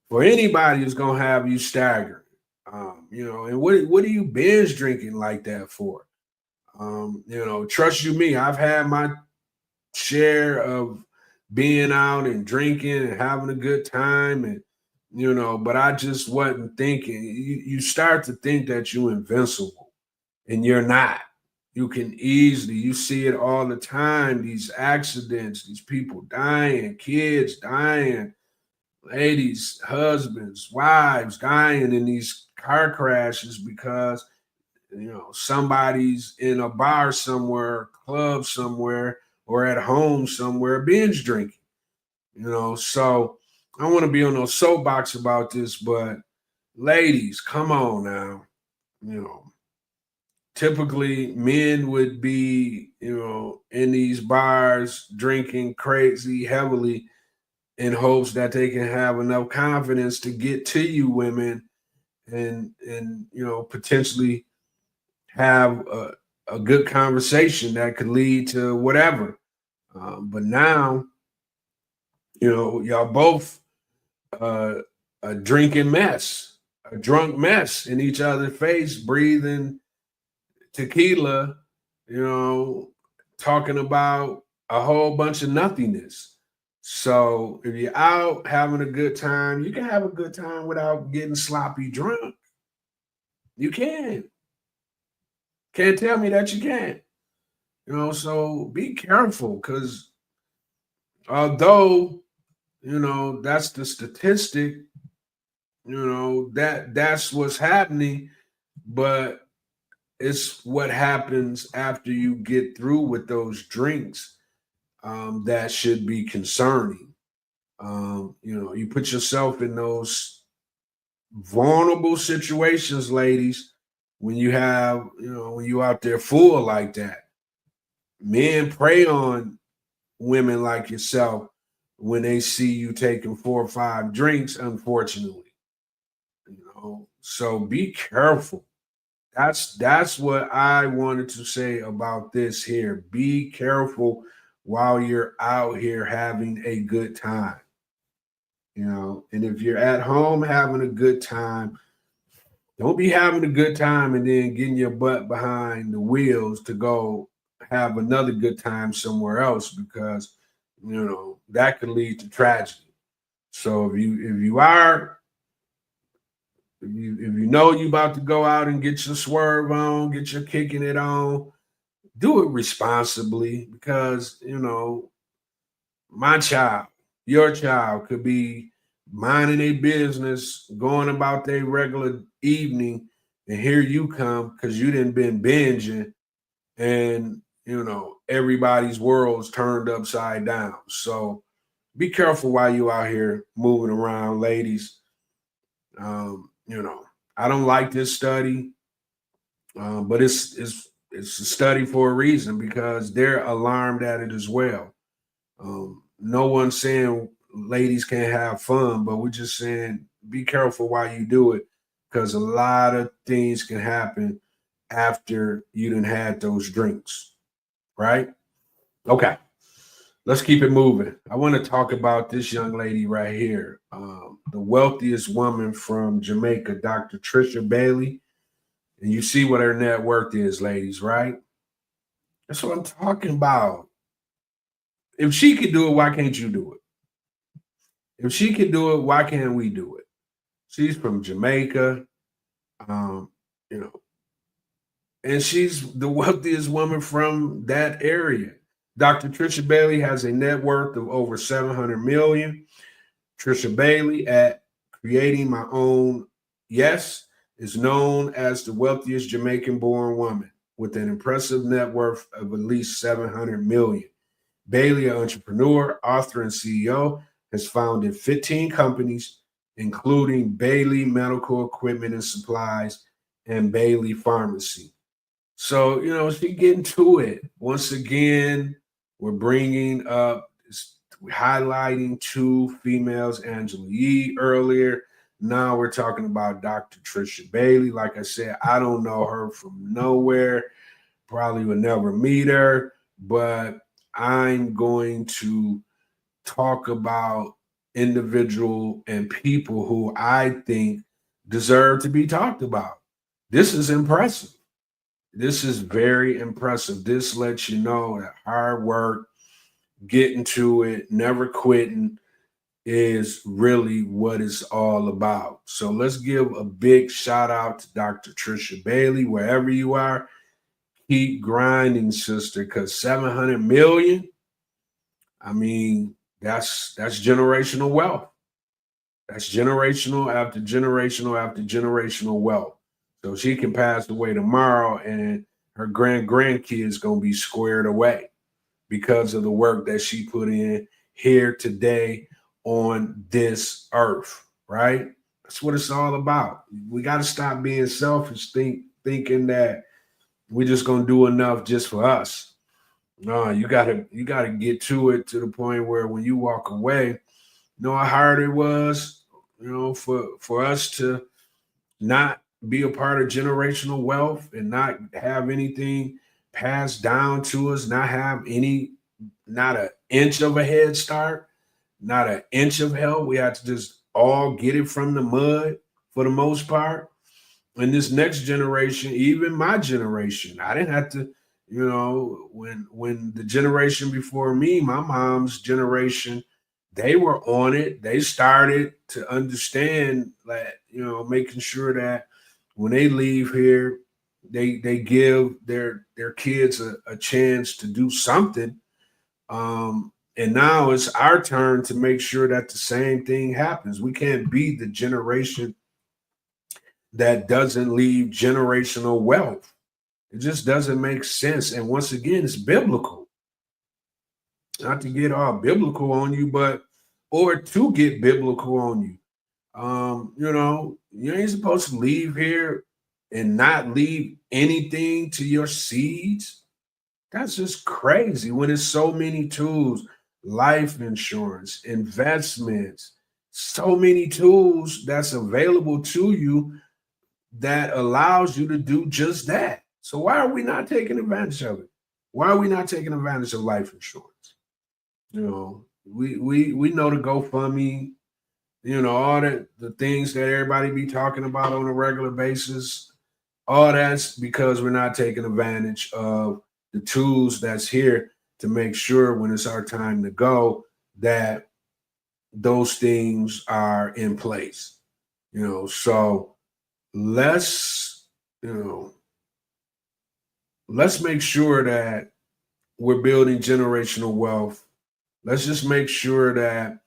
for anybody is gonna have you staggered. And what are you binge drinking like that for? Trust you me, I've had my share of being out and drinking and having a good time, and but I just wasn't thinking. You start to think that you're invincible, and you're not. You can easily, you see it all the time, these accidents, these people dying, kids dying, ladies, husbands, wives dying in these car crashes because somebody's in a bar somewhere, club somewhere, or at home somewhere binge drinking. So I want to be on no soapbox about this, but ladies, come on now. Typically men would be, in these bars drinking crazy heavily in hopes that they can have enough confidence to get to you women and potentially have a good conversation that could lead to whatever. But now, y'all both a drinking mess, a drunk mess in each other's face, breathing tequila, talking about a whole bunch of nothingness. So if you're out having a good time, you can have a good time without getting sloppy drunk. You can. Can't tell me that you can't. So be careful, because although, that's the statistic, that's what's happening, but it's what happens after you get through with those drinks that should be concerning. You put yourself in those vulnerable situations, ladies, when you have, when you out there full like that. Men prey on women like yourself when they see you taking 4 or 5 drinks, unfortunately. So be careful. That's what I wanted to say about this here. Be careful while you're out here having a good time. And if you're at home having a good time, don't be having a good time and then getting your butt behind the wheels to go have another good time somewhere else, because that could lead to tragedy. So if you know you about to go out and get your swerve on, get your kicking it on, do it responsibly, because my child, your child could be minding their business, going about their regular evening, and here you come because you didn't been binging, and everybody's world's turned upside down. So be careful while you out here moving around, ladies. I don't like this study, but it's a study for a reason, because they're alarmed at it as well. No one's saying ladies can't have fun, but we're just saying be careful while you do it, because a lot of things can happen after you done had those drinks, right? Okay, let's keep it moving. I want to talk about this young lady right here, the wealthiest woman from Jamaica, Dr. Trisha Bailey. And you see what her net worth is, ladies, right? That's what I'm talking about. If she could do it, why can't you do it? If she can do it, why can't we do it? She's from Jamaica, um, you know, and she's the wealthiest woman from that area. Dr. Trisha Bailey has a net worth of over 700 million. Trisha Bailey, at Creating My Own Yes, is known as the wealthiest Jamaican-born woman. with an impressive net worth of at least 700 million. Bailey, an entrepreneur, author, and CEO, has founded 15 companies, including Bailey Medical Equipment and Supplies and Bailey Pharmacy. So, she getting to it. Once again, we're bringing up, highlighting two females, Angela Yee earlier. Now we're talking about Dr. Trisha Bailey. Like I said, I don't know her from nowhere. Probably would never meet her, but I'm going to talk about individual and people who I think deserve to be talked about. This is impressive. This is very impressive. This lets you know that hard work, getting to it, never quitting is really what it's all about. So let's give a big shout out to Dr. Trisha Bailey, wherever you are. Keep grinding, sister, because 700 million, I mean, that's generational wealth. That's generational after generational after generational wealth. So she can pass away tomorrow and her grandkids going to be squared away because of the work that she put in here today on this earth, right? That's what it's all about. We got to stop being selfish, thinking that we're just going to do enough just for us. No, you gotta get to it to the point where when you walk away, you know how hard it was, for us to not be a part of generational wealth and not have anything passed down to us, not an inch of a head start, not an inch of help. We had to just all get it from the mud for the most part. And this next generation, even my generation, I didn't have to, when the generation before me, my mom's generation, they were on it. They started to understand that, making sure that when they leave here, they give their kids a chance to do something. And now it's our turn to make sure that the same thing happens. We can't be the generation that doesn't leave generational wealth. It just doesn't make sense. And once again, it's biblical. Not to get all biblical on you, or to get biblical on you. You ain't supposed to leave here and not leave anything to your seeds. That's just crazy when there's so many tools, life insurance, investments, so many tools that's available to you that allows you to do just that. So why are we not taking advantage of it? Why are we not taking advantage of life insurance? We know the GoFundMe, all the things that everybody be talking about on a regular basis. All that's because we're not taking advantage of the tools that's here to make sure when it's our time to go that those things are in place. So let's make sure that we're building generational wealth. Let's just make sure that,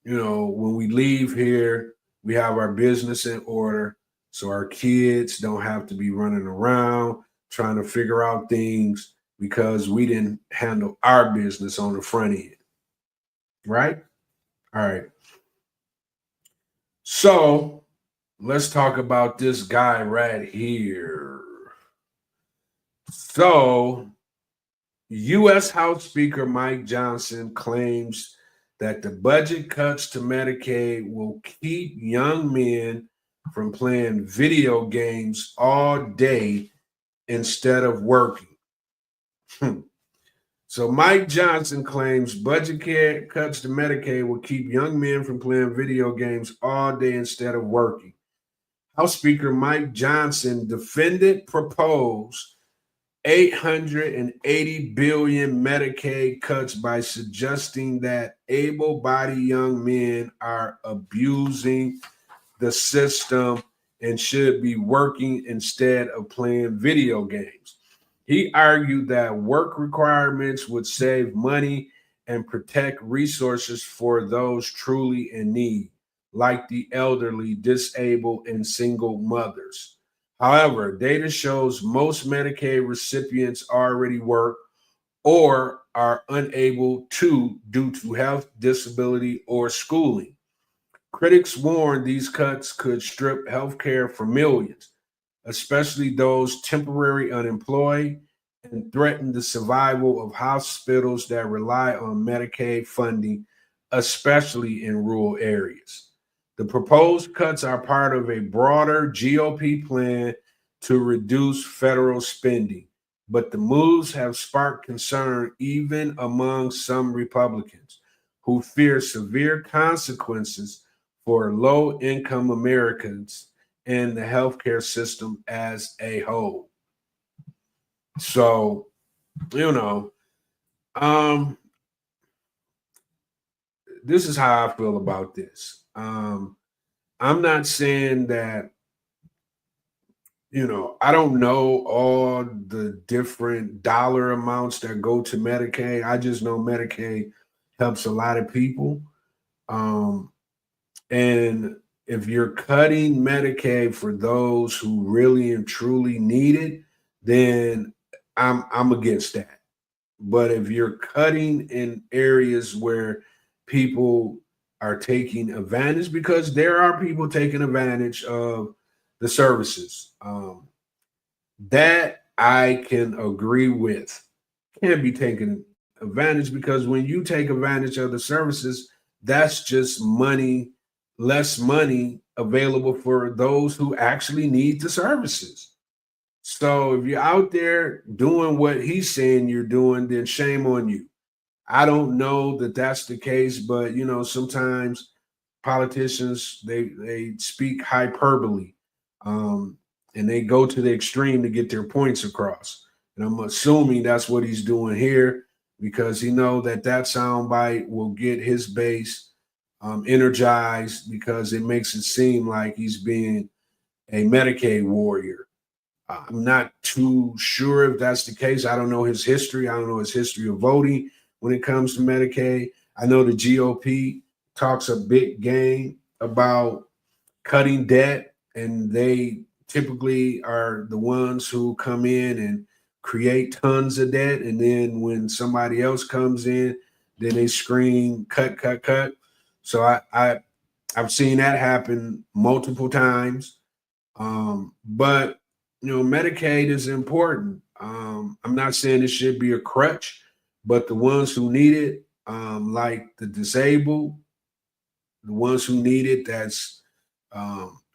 when we leave here, we have our business in order so our kids don't have to be running around trying to figure out things because we didn't handle our business on the front end. Right? All right. So let's talk about this guy right here. So, U.S. House Speaker Mike Johnson claims that the budget cuts to Medicaid will keep young men from playing video games all day instead of working. So Mike Johnson claims budget cuts to Medicaid will keep young men from playing video games all day instead of working. House Speaker Mike Johnson defended proposed $880 billion Medicaid cuts by suggesting that able-bodied young men are abusing the system and should be working instead of playing video games. He argued that work requirements would save money and protect resources for those truly in need, like the elderly, disabled, and single mothers. However, data shows most Medicaid recipients already work or are unable to due to health, disability, or schooling. Critics warn these cuts could strip healthcare from millions, especially those temporarily unemployed, and threaten the survival of hospitals that rely on Medicaid funding, especially in rural areas. The proposed cuts are part of a broader GOP plan to reduce federal spending, but the moves have sparked concern even among some Republicans who fear severe consequences for low income Americans and the healthcare system as a whole. So, you know, um, this is how I feel about this. I'm not saying that, I don't know all the different dollar amounts that go to Medicaid. I just know Medicaid helps a lot of people. Um, and if you're cutting Medicaid for those who really and truly need it, then I'm against that. But if you're cutting in areas where people are taking advantage, because there are people taking advantage of the services, that I can agree with. Can't be taken advantage, because when you take advantage of the services, that's just money, less money available for those who actually need the services. So if you're out there doing what he's saying you're doing, then shame on you. I don't know that that's the case, but sometimes politicians they speak hyperbole, um, and they go to the extreme to get their points across. And I'm assuming that's what he's doing here, because he know that soundbite will get his base energized, because it makes it seem like he's being a Medicaid warrior. I'm not too sure if that's the case. I don't know his history. I don't know his history of voting when it comes to Medicaid. I know the GOP talks a big game about cutting debt, and they typically are the ones who come in and create tons of debt. And then when somebody else comes in, then they scream, cut, cut, cut. So I've seen that happen multiple times. But Medicaid is important. I'm not saying it should be a crutch, but the ones who need it, like the disabled, the ones who need it, that's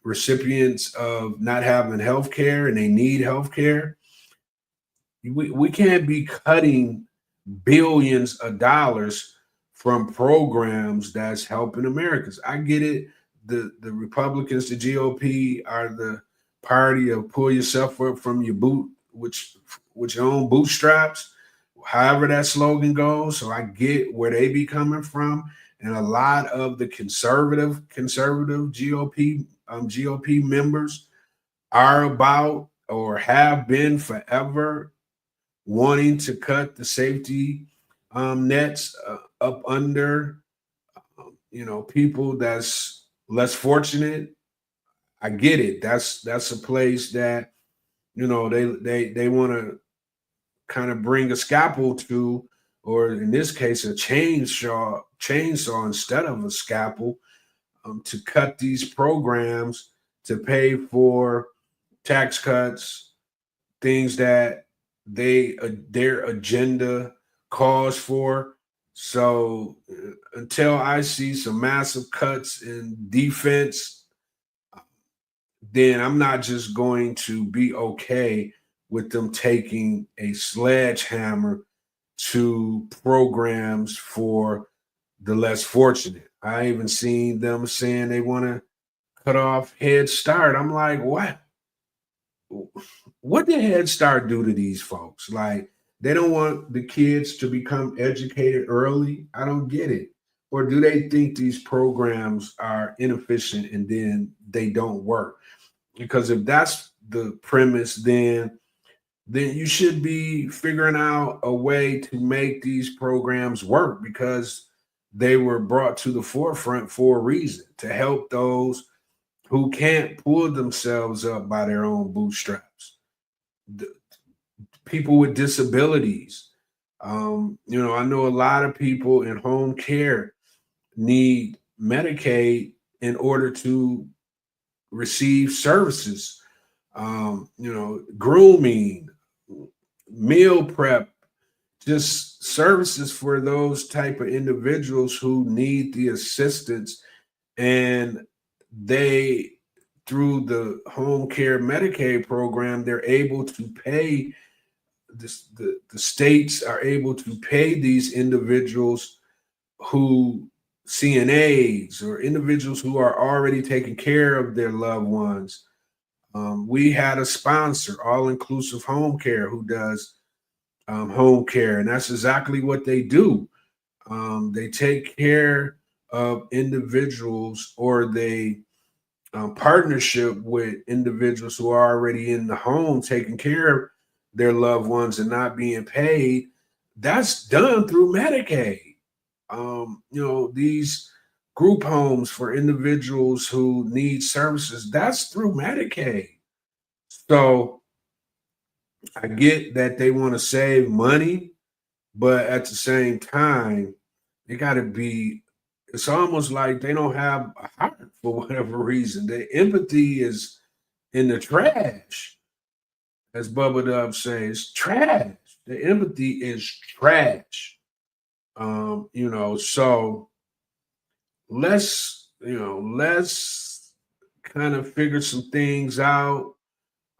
recipients of not having health care and they need health care. We can't be cutting billions of dollars from programs that's helping Americans. I get it. The Republicans, the GOP, are the party of pull yourself up from your boot, with your own bootstraps, however that slogan goes. So I get where they be coming from, and a lot of the conservative GOP members are about, or have been forever, wanting to cut the safety nets up under people that's less fortunate. I get it. That's a place that they want to kind of bring a scalpel to, or in this case a chainsaw instead of a scalpel, to cut these programs to pay for tax cuts, things that their agenda calls for. So until I see some massive cuts in defense, then I'm not just going to be okay with them taking a sledgehammer to programs for the less fortunate. I even seen them saying they want to cut off Head Start. I'm like, what? What did Head Start do to these folks? Like, they don't want the kids to become educated early? I don't get it. Or do they think these programs are inefficient and then they don't work? Because if that's the premise, then you should be figuring out a way to make these programs work, because they were brought to the forefront for a reason, to help those who can't pull themselves up by their own bootstraps, people with disabilities. I know a lot of people in home care need Medicaid in order to receive services, grooming, meal prep, just services for those type of individuals who need the assistance. And they, through the home care Medicaid program, they're able to pay this, the states are able to pay these individuals who CNAs or individuals who are already taking care of their loved ones. We had a sponsor, All Inclusive Home Care, who does home care, and that's exactly what they do. They take care of individuals, or they partnership with individuals who are already in the home taking care of their loved ones and not being paid. That's done through Medicaid. These group homes for individuals who need services, that's through Medicaid. So I get that they want to save money, but at the same time, they got to be, it's almost like they don't have a heart for whatever reason. The empathy is in the trash, as Bubba Dub says, trash. The empathy is trash. So let's kind of figure some things out.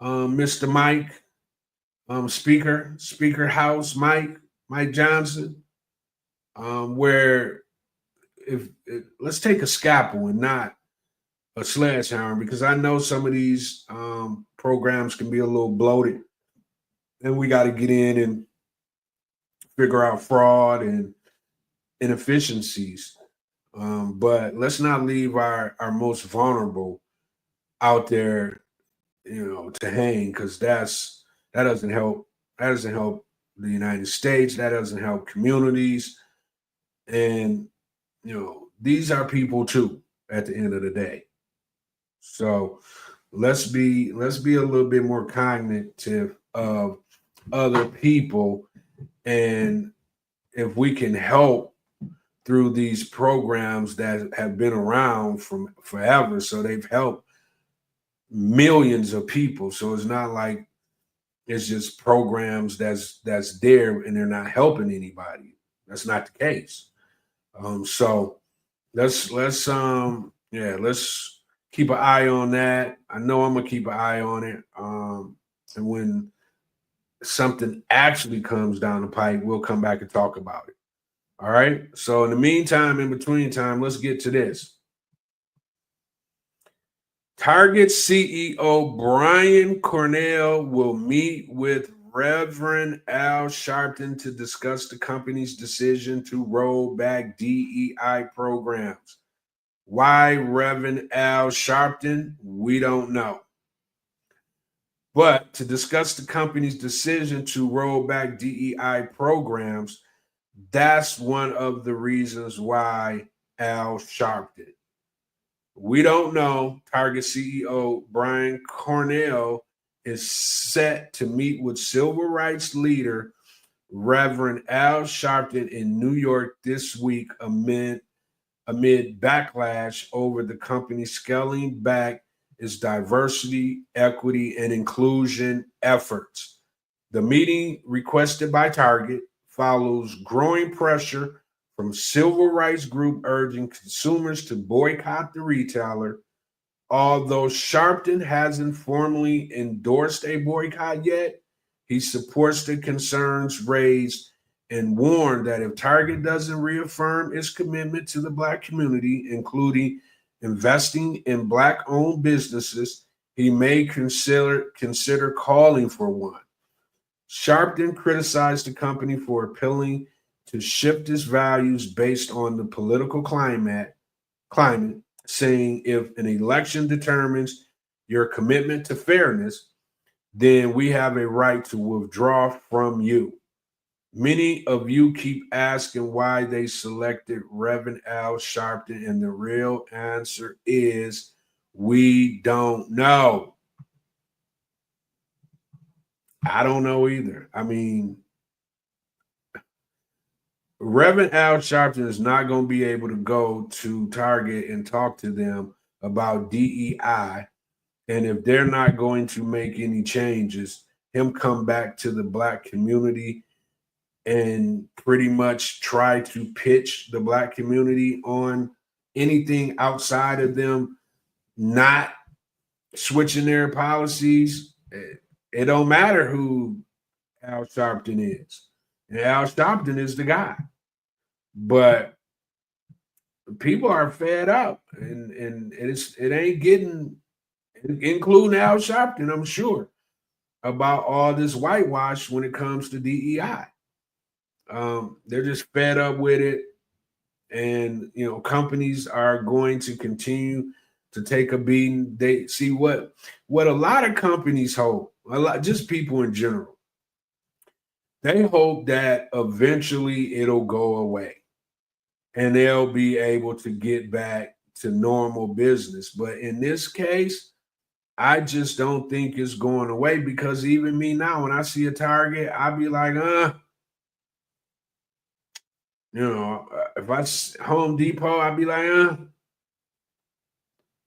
Mr. Mike, Speaker House, Mike Johnson, where if let's take a scalpel and not a sledgehammer, because I know some of these programs can be a little bloated, and we got to get in and figure out fraud and inefficiencies. But let's not leave our most vulnerable out there, to hang, because that doesn't help. That doesn't help the United States. That doesn't help communities. And these are people too at the end of the day. So let's be a little bit more cognitive of other people, and if we can help through these programs that have been around from forever, so they've helped millions of people. So it's not like it's just programs that's there and they're not helping anybody. That's not the case. So let's keep an eye on that. I know I'm gonna keep an eye on it. And when something actually comes down the pipe, we'll come back and talk about it. All right. So in the meantime, in between time, let's get to this. Target CEO Brian Cornell will meet with Reverend Al Sharpton to discuss the company's decision to roll back DEI programs. Why Reverend Al Sharpton? We don't know. But to discuss the company's decision to roll back DEI programs, that's one of the reasons why Al Sharpton. We don't know. Target CEO Brian Cornell is set to meet with civil rights leader Reverend Al Sharpton in New York this week amid backlash over the company scaling back its diversity, equity, and inclusion efforts. The meeting, requested by Target, follows growing pressure from civil rights group urging consumers to boycott the retailer. Although Sharpton hasn't formally endorsed a boycott yet, he supports the concerns raised and warned that if Target doesn't reaffirm its commitment to the Black community, including investing in Black-owned businesses, he may consider calling for one. Sharpton criticized the company for appealing to shift its values based on the political climate, saying if an election determines your commitment to fairness, then we have a right to withdraw from you. Many of you keep asking why they selected Reverend Al Sharpton, and the real answer is We don't know. I don't know either. I mean, Reverend Al Sharpton is not going to be able to go to Target and talk to them about DEI. And if they're not going to make any changes, him come back to the Black community and pretty much try to pitch the Black community on anything outside of them not switching their policies. It don't matter who Al Sharpton is. And Al Sharpton is the guy. But people are fed up, and it ain't getting, including Al Sharpton, I'm sure, about all this whitewash when it comes to DEI. They're just fed up with it, and companies are going to continue to take a beating. They see what a lot of companies hope, just people in general. They hope that eventually it'll go away and they'll be able to get back to normal business. But in this case, I just don't think it's going away, because even me now, when I see a Target, I be like, if I Home Depot, I'd be like,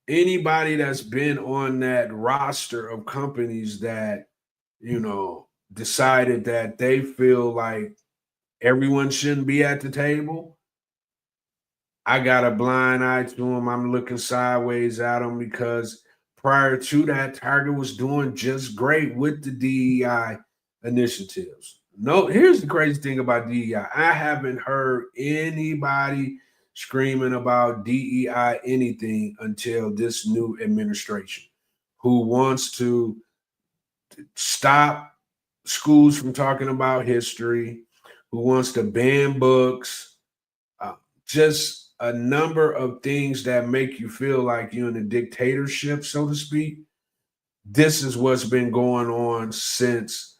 Anybody that's been on that roster of companies that, decided that they feel like everyone shouldn't be at the table, I got a blind eye to them. I'm looking sideways at them, because prior to that, Target was doing just great with the DEI initiatives. No, here's the crazy thing about DEI. I haven't heard anybody screaming about DEI anything until this new administration, who wants to stop schools from talking about history, who wants to ban books, just a number of things that make you feel like you're in a dictatorship, so to speak. This is what's been going on since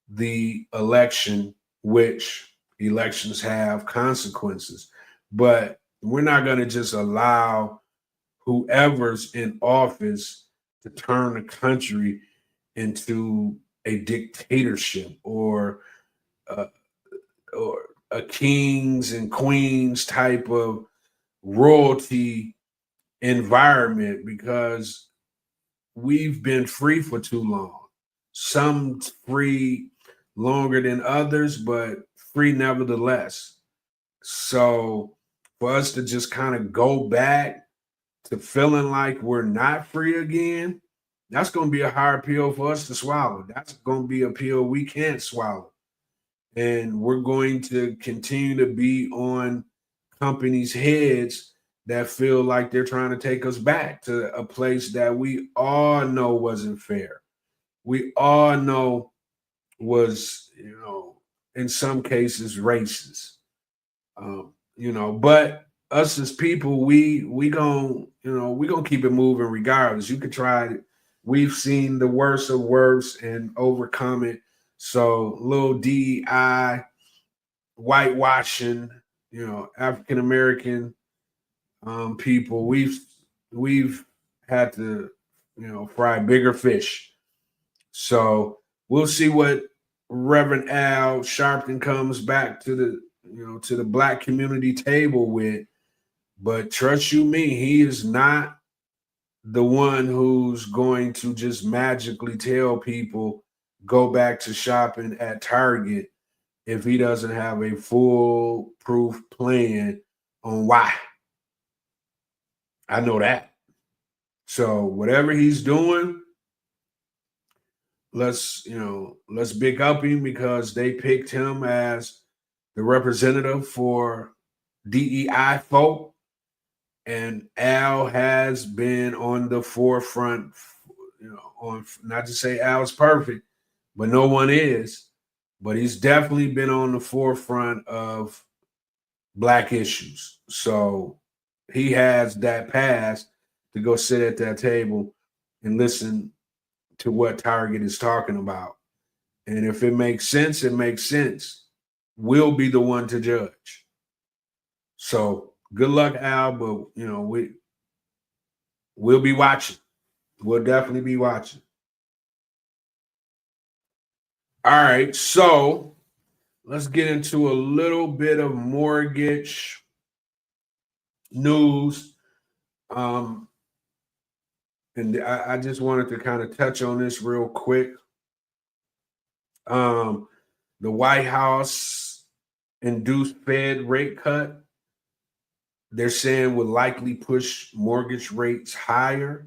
the election, which elections have consequences. But we're not going to just allow whoever's in office to turn the country into a dictatorship or a kings and queens type of royalty environment, because we've been free for too long. Some free longer than others, but free nevertheless. So for us to just kind of go back to feeling like we're not free again, that's going to be a hard pill for us to swallow. That's going to be a pill we can't swallow. And we're going to continue to be on companies' heads that feel like they're trying to take us back to a place that we all know wasn't fair. We all know was, in some cases racist. But us as people, we gonna keep it moving regardless. You could try it. We've seen the worst of worst and overcome it. So little DEI, whitewashing, African American people, we've had to, fry bigger fish. So we'll see what Reverend Al Sharpton comes back to the Black community table with. But trust you me, he is not the one who's going to just magically tell people go back to shopping at Target if he doesn't have a foolproof plan on why. I know that. So whatever he's doing, let's big up him, because they picked him as the representative for DEI folk. And Al has been on the forefront, on, not to say Al's perfect, but no one is. But he's definitely been on the forefront of Black issues. So he has that pass to go sit at that table and listen to what Target is talking about. And if it makes sense, it makes sense. We'll be the one to judge. So good luck, Al, but we'll be watching. We'll definitely be watching. All right, so let's get into a little bit of mortgage news. And I just wanted to kind of touch on this real quick. The White House induced Fed rate cut, they're saying would likely push mortgage rates higher.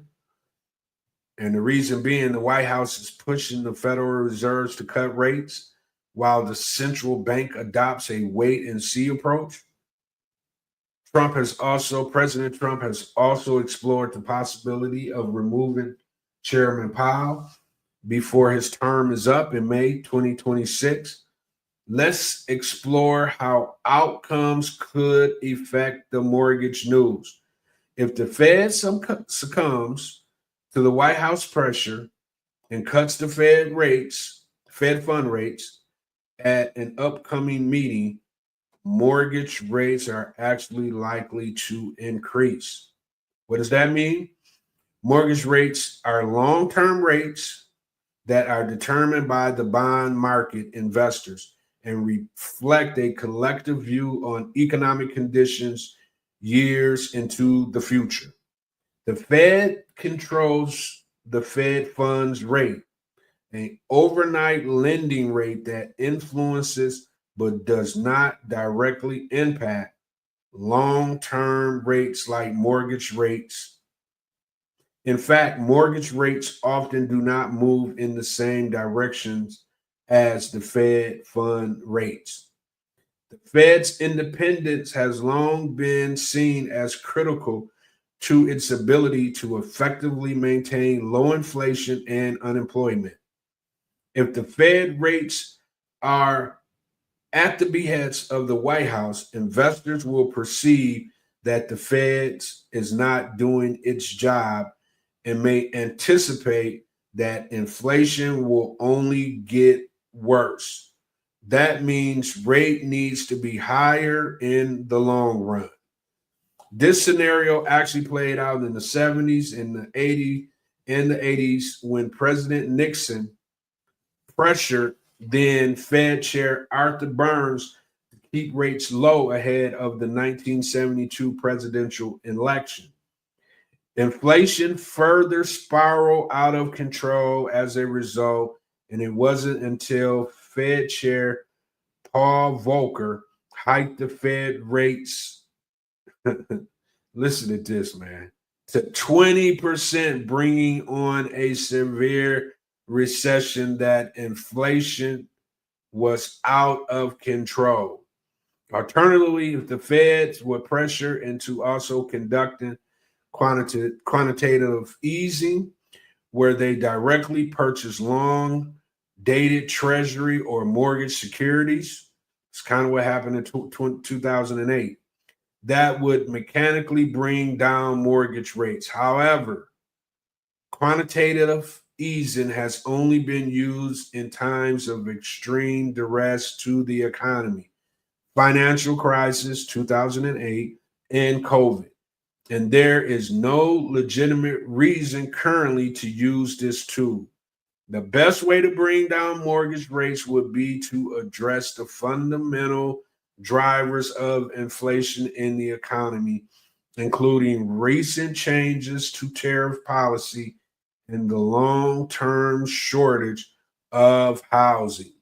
And the reason being, the White House is pushing the Federal Reserve to cut rates while the central bank adopts a wait and see approach. President Trump has also explored the possibility of removing Chairman Powell before his term is up in May 2026. Let's explore how outcomes could affect the mortgage news. If the Fed succumbs to the White House pressure and cuts the Fed fund rates at an upcoming meeting, mortgage rates are actually likely to increase. What does that mean? Mortgage rates are long-term rates that are determined by the bond market investors and reflect a collective view on economic conditions years into the future. The Fed controls the Fed funds rate, an overnight lending rate that influences but does not directly impact long-term rates like mortgage rates. In fact, mortgage rates often do not move in the same directions as the Fed fund rates. The Fed's independence has long been seen as critical to its ability to effectively maintain low inflation and unemployment. If the Fed rates are at the behest of the White House, investors will perceive that the Fed is not doing its job and may anticipate that inflation will only get worse. That means rate needs to be higher in the long run. This scenario actually played out in the 70s and the 80s when President Nixon pressured then Fed Chair Arthur Burns to keep rates low ahead of the 1972 presidential election. Inflation further spiraled out of control as a result, and it wasn't until Fed Chair Paul Volcker hiked the Fed rates, listen to this, man, to 20%, bringing on a severe recession that inflation was out of control. Alternatively, if the Feds were pressured into also conducting quantitative easing, where they directly purchase long-dated treasury or mortgage securities, it's kind of what happened in 2008, that would mechanically bring down mortgage rates. However, quantitative easing has only been used in times of extreme duress to the economy, financial crisis 2008 and COVID. And there is no legitimate reason currently to use this tool. The best way to bring down mortgage rates would be to address the fundamental drivers of inflation in the economy, including recent changes to tariff policy and the long-term shortage of housing.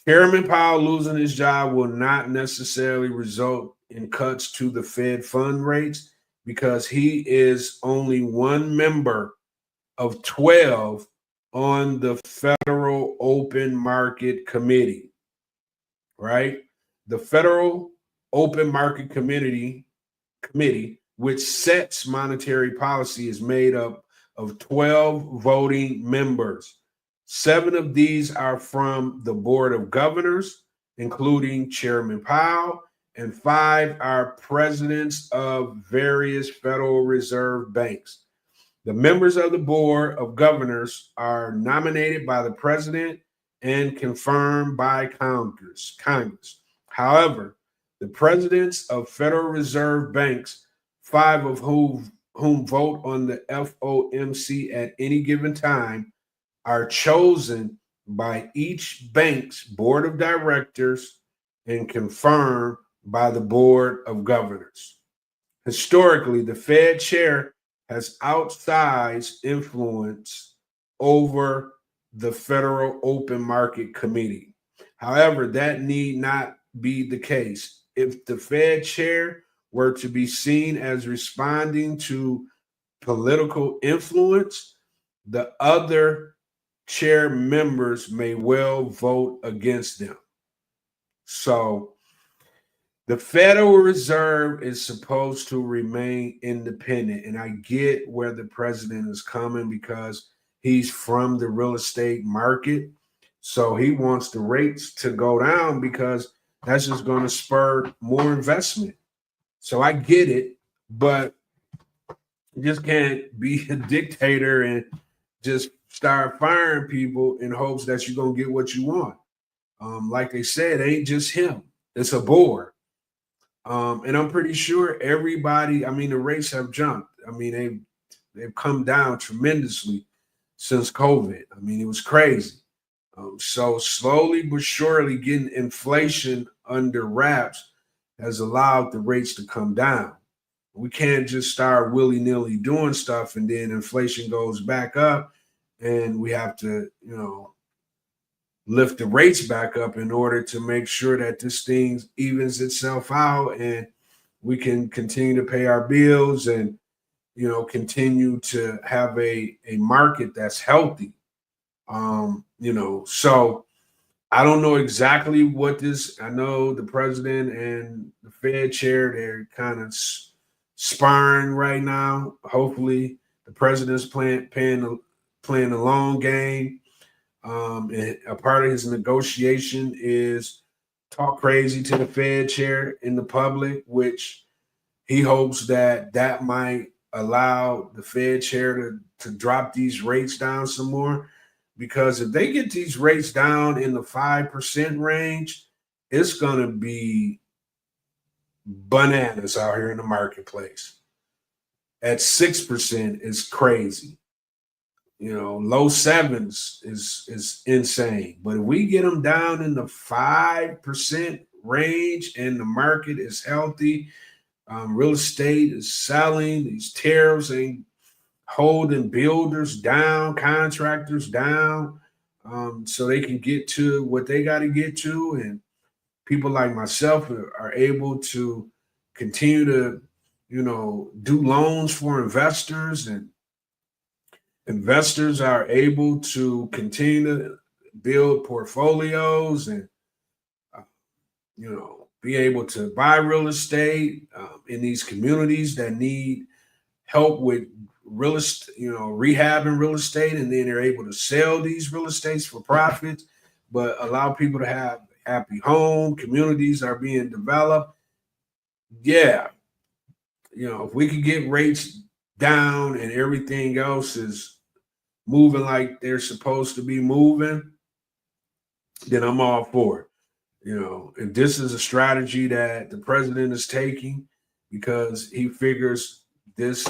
Chairman Powell losing his job will not necessarily result in cuts to the Fed fund rates because he is only one member of 12 on the Federal Open Market Committee, right? The Federal Open Market Committee, which sets monetary policy, is made up of 12 voting members. 7 of these are from the Board of Governors, including Chairman Powell, and 5 are presidents of various Federal Reserve banks. The members of the Board of Governors are nominated by the president and confirmed by Congress. However, the presidents of Federal Reserve banks, 5 of whom whom vote on the FOMC at any given time are chosen by each bank's board of directors and confirmed by the board of governors. Historically, the Fed chair has outsized influence over the Federal Open Market Committee. However, that need not be the case. If the Fed chair were to be seen as responding to political influence, the other chair members may well vote against them. So the Federal Reserve is supposed to remain independent. And I get where the president is coming because he's from the real estate market. So he wants the rates to go down because that's just going to spur more investment. So I get it, but you just can't be a dictator and just start firing people in hopes that you're going to get what you want. Like they said, it ain't just him. It's a board. And I'm pretty sure everybody, I mean, the rates have jumped. I mean, they've come down tremendously since COVID. I mean, it was crazy. So slowly but surely getting inflation under wraps has allowed the rates to come down. We can't just start willy-nilly doing stuff and then inflation goes back up and we have to, lift the rates back up in order to make sure that this thing evens itself out and we can continue to pay our bills and, continue to have a market that's healthy. So I don't know exactly what this, I know the president and the Fed chair, they're kind of sparring right now. Hopefully the president's playing the long game. And a part of his negotiation is talk crazy to the Fed chair in the public, which he hopes that might allow the Fed chair to drop these rates down some more. Because if they get these rates down in the 5% range, it's going to be bananas out here in the marketplace. At 6% is crazy. Low sevens is insane. But if we get them down in the 5% range and the market is healthy, real estate is selling, these tariffs ain't holding builders down, contractors down, so they can get to what they got to get to. And people like myself are able to continue to, do loans for investors, and investors are able to continue to build portfolios and, be able to buy real estate in these communities that need help with real estate, rehabbing real estate, and then they're able to sell these real estates for profits, but allow people to have happy home. Communities are being developed. Yeah. If we could get rates down and everything else is moving like they're supposed to be moving, then I'm all for it. If this is a strategy that the president is taking because he figures this,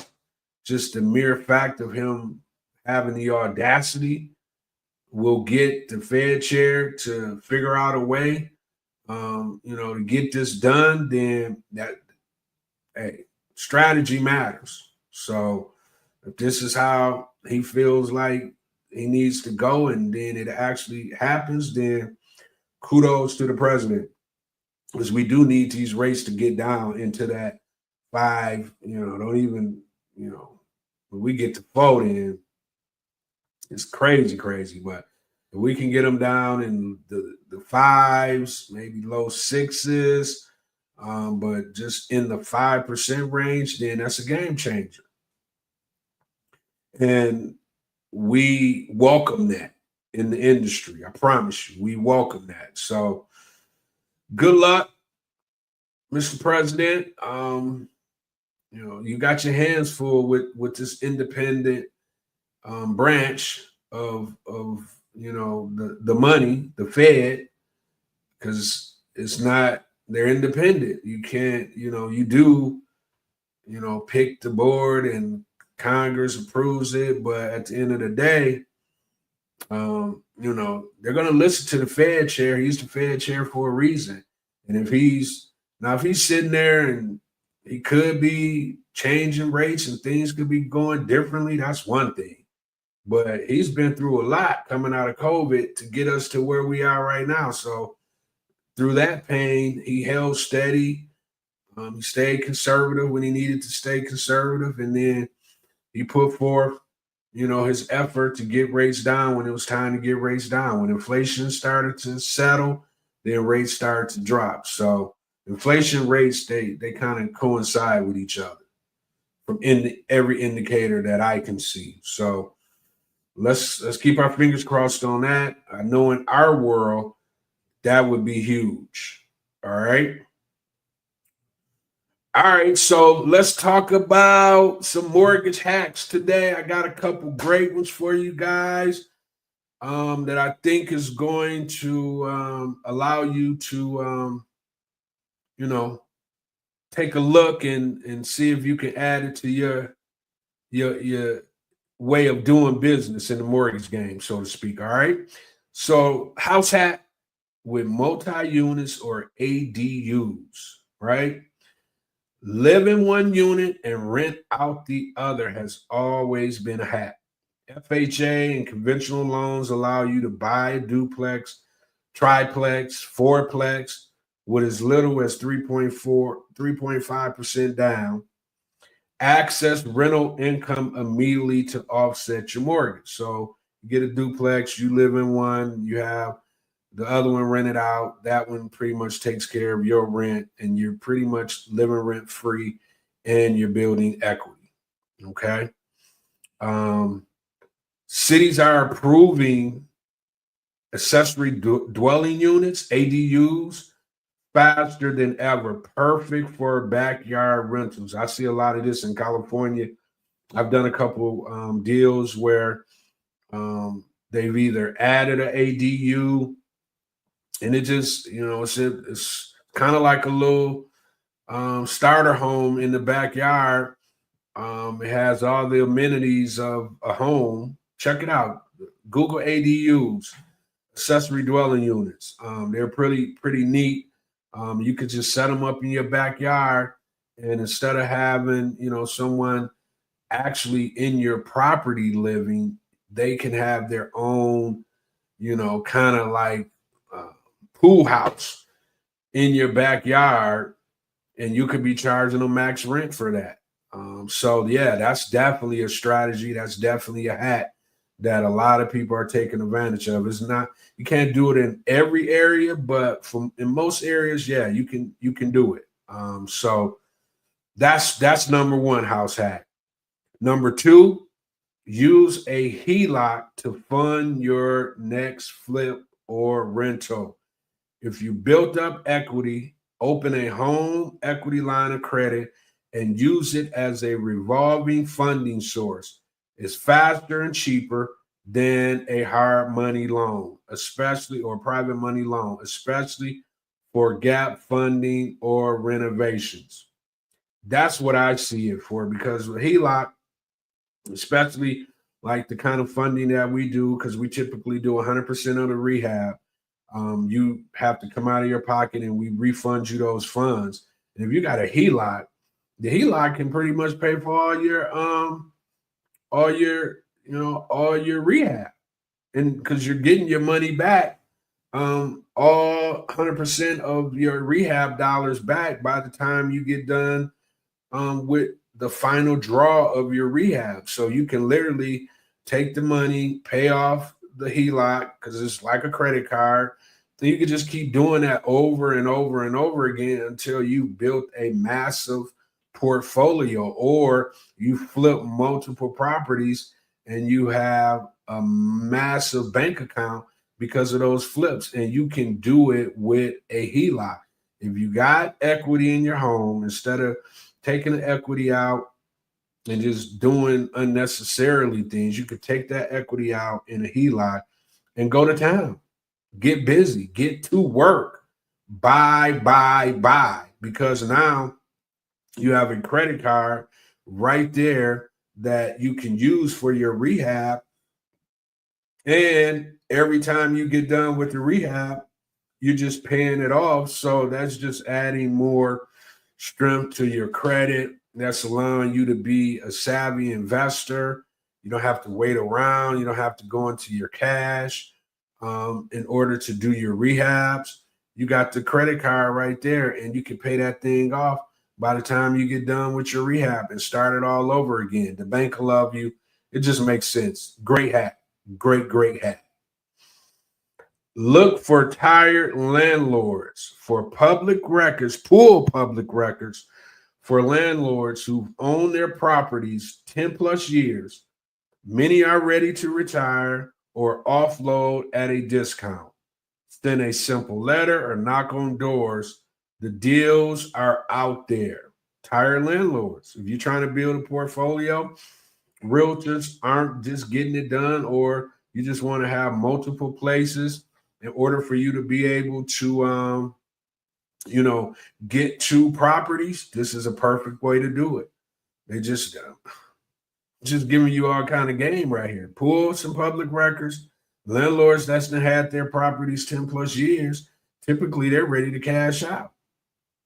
just the mere fact of him having the audacity will get the Fed chair to figure out a way, to get this done, then strategy matters. So if this is how he feels like he needs to go and then it actually happens, then kudos to the president, because we do need these rates to get down into that 5, don't even, when we get to 4 in, it's crazy. But if we can get them down in the 5s, maybe low 6s, but just in the 5% range, then that's a game changer. And we welcome that in the industry. I promise you, we welcome that. So good luck, Mr. President. You got your hands full with this independent branch of the money, the Fed, because it's not, they're independent. You can't, you do pick the board and Congress approves it. But at the end of the day, they're going to listen to the Fed chair. He's the Fed chair for a reason. And if he's sitting there and he could be changing rates and things could be going differently, that's one thing. But he's been through a lot coming out of COVID to get us to where we are right now. So through that pain, he held steady. He stayed conservative when he needed to stay conservative. And then he put forth, his effort to get rates down when it was time to get rates down. When inflation started to settle, then rates started to drop. So inflation rates, they kind of coincide with each other from every indicator that I can see. So let's keep our fingers crossed on that. I know in our world, that would be huge. All right. All right, so let's talk about some mortgage hacks today. I got a couple great ones for you guys that I think is going to allow you to, take a look and see if you can add it to your way of doing business in the mortgage game, so to speak. All right. So house hack with multi-units or ADUs, right? Live in one unit and rent out the other has always been a hack. FHA and conventional loans allow you to buy a duplex, triplex, fourplex with as little as 3.5% down. Access rental income immediately to offset your mortgage. So you get a duplex, you live in one, you have the other one rented out. That one pretty much takes care of your rent, and you're pretty much living rent free, and you're building equity. Okay. Cities are approving accessory dwelling units, ADUs, faster than ever. Perfect for backyard rentals. I see a lot of this in California. I've done a couple deals where they've either added an ADU, and it just, it's kind of like a little starter home in the backyard. It has all the amenities of a home. Check it out. Google ADUs, accessory dwelling units. They're pretty neat. You could just set them up in your backyard, and instead of having, someone actually in your property living, they can have their own, kind of like pool house in your backyard, and you could be charging them max rent for that. So yeah, that's definitely a strategy. That's definitely a hack that a lot of people are taking advantage of. It's not, you can't do it in every area, but in most areas, yeah, you can do it. So that's number one house hack. Number two, use a HELOC to fund your next flip or rental. If you built up equity, open a home equity line of credit and use it as a revolving funding source. It's faster and cheaper than a hard money loan, or private money loan, especially for gap funding or renovations. That's what I see it for, because with HELOC, especially like the kind of funding that we do, because we typically do 100% of the rehab, you have to come out of your pocket and we refund you those funds. And if you got a HELOC, the HELOC can pretty much pay for all your rehab, and because you're getting your money back, all 100% of your rehab dollars back by the time you get done with the final draw of your rehab. So you can literally take the money, pay off the HELOC, because it's like a credit card. Then you can just keep doing that over and over and over again until you built a massive portfolio, or you flip multiple properties and you have a massive bank account because of those flips. And you can do it with a HELOC. If you got equity in your home, instead of taking the equity out and just doing unnecessarily things, you could take that equity out in a HELOC and go to town, get busy, get to work, buy, because now You have a credit card right there that you can use for your rehab. And every time you get done with the rehab, you're just paying it off. So that's just adding more strength to your credit. That's allowing you to be a savvy investor. You don't have to wait around. You don't have to go into your cash in order to do your rehabs. You got the credit card right there, and you can pay that thing off by the time you get done with your rehab and start it all over again. The bank will love you. It just makes sense. Great hack. Great hack. Look for tired landlords for public records, pull public records for landlords who've owned their properties 10 plus years. Many are ready to retire or offload at a discount. Send a simple letter or knock on doors. The deals are out there. Tired landlords. If you're trying to build a portfolio, realtors aren't just getting it done, or you just want to have multiple places in order for you to be able to get two properties. This is a perfect way to do it. They just giving you all kind of game right here. Pull some public records. Landlords that's had their properties 10 plus years, typically they're ready to cash out.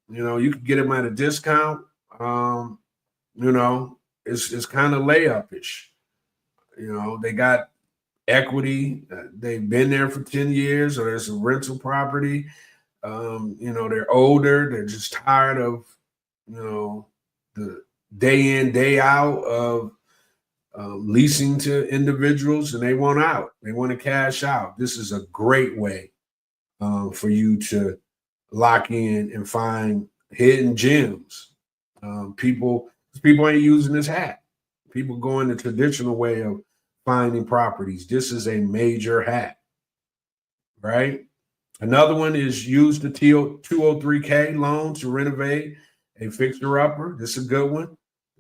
You can get them at a discount. It's kind of layup-ish. They got equity. They've been there for 10 years, or there's a rental property. They're older. They're just tired of, the day in, day out of leasing to individuals, and they want out. They want to cash out. This is a great way for you to lock in and find hidden gems. People ain't using this hack. People going the traditional way of finding properties. This is a major hack, right? Another one is use the 203K loan to renovate a fixer-upper. This is a good one.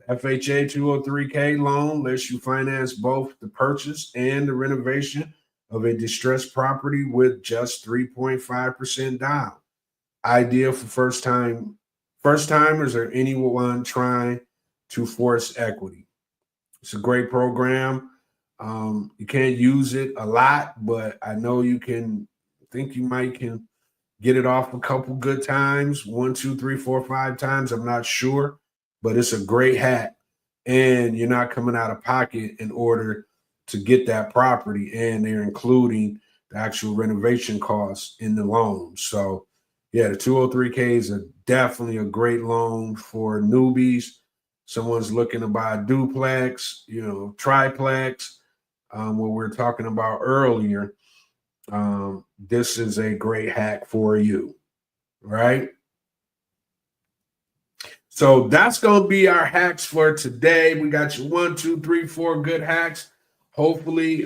FHA 203K loan lets you finance both the purchase and the renovation of a distressed property with just 3.5% down. Ideal for first-timers or anyone trying to force equity. It's a great program. You can't use it a lot, but I know you can. Think you might can get it off a couple good times, 1, 2, 3, 4, 5 times. I'm not sure, but it's a great hack, and you're not coming out of pocket in order to get that property, and they're including the actual renovation costs in the loan. So, yeah, the 203K is definitely a great loan for newbies. Someone's looking to buy a duplex, triplex, what we're talking about earlier. This is a great hack for you, right? So that's going to be our hacks for today. We got you 1, 2, 3, 4 good hacks. Hopefully,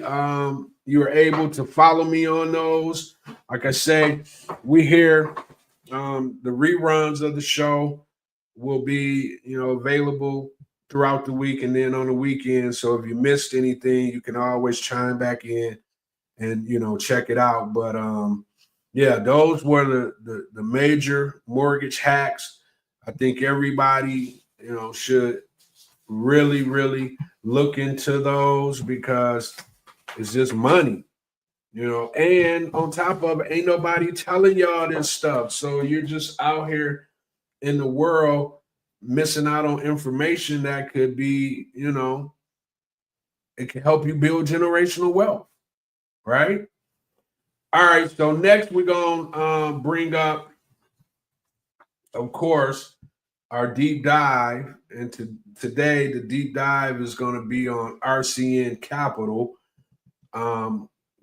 you are able to follow me on those. Like I say, we hear the reruns of the show will be, available throughout the week and then on the weekend. So if you missed anything, you can always chime back in and check it out. But yeah, those were the major mortgage hacks. I think everybody should really look into those, because it's just money, and on top of it, ain't nobody telling y'all this stuff. So you're just out here in the world missing out on information that could be, it can help you build generational wealth, right? All right, so next we're going to bring up, of course, our deep dive. And today, the deep dive is going to be on RCN Capital.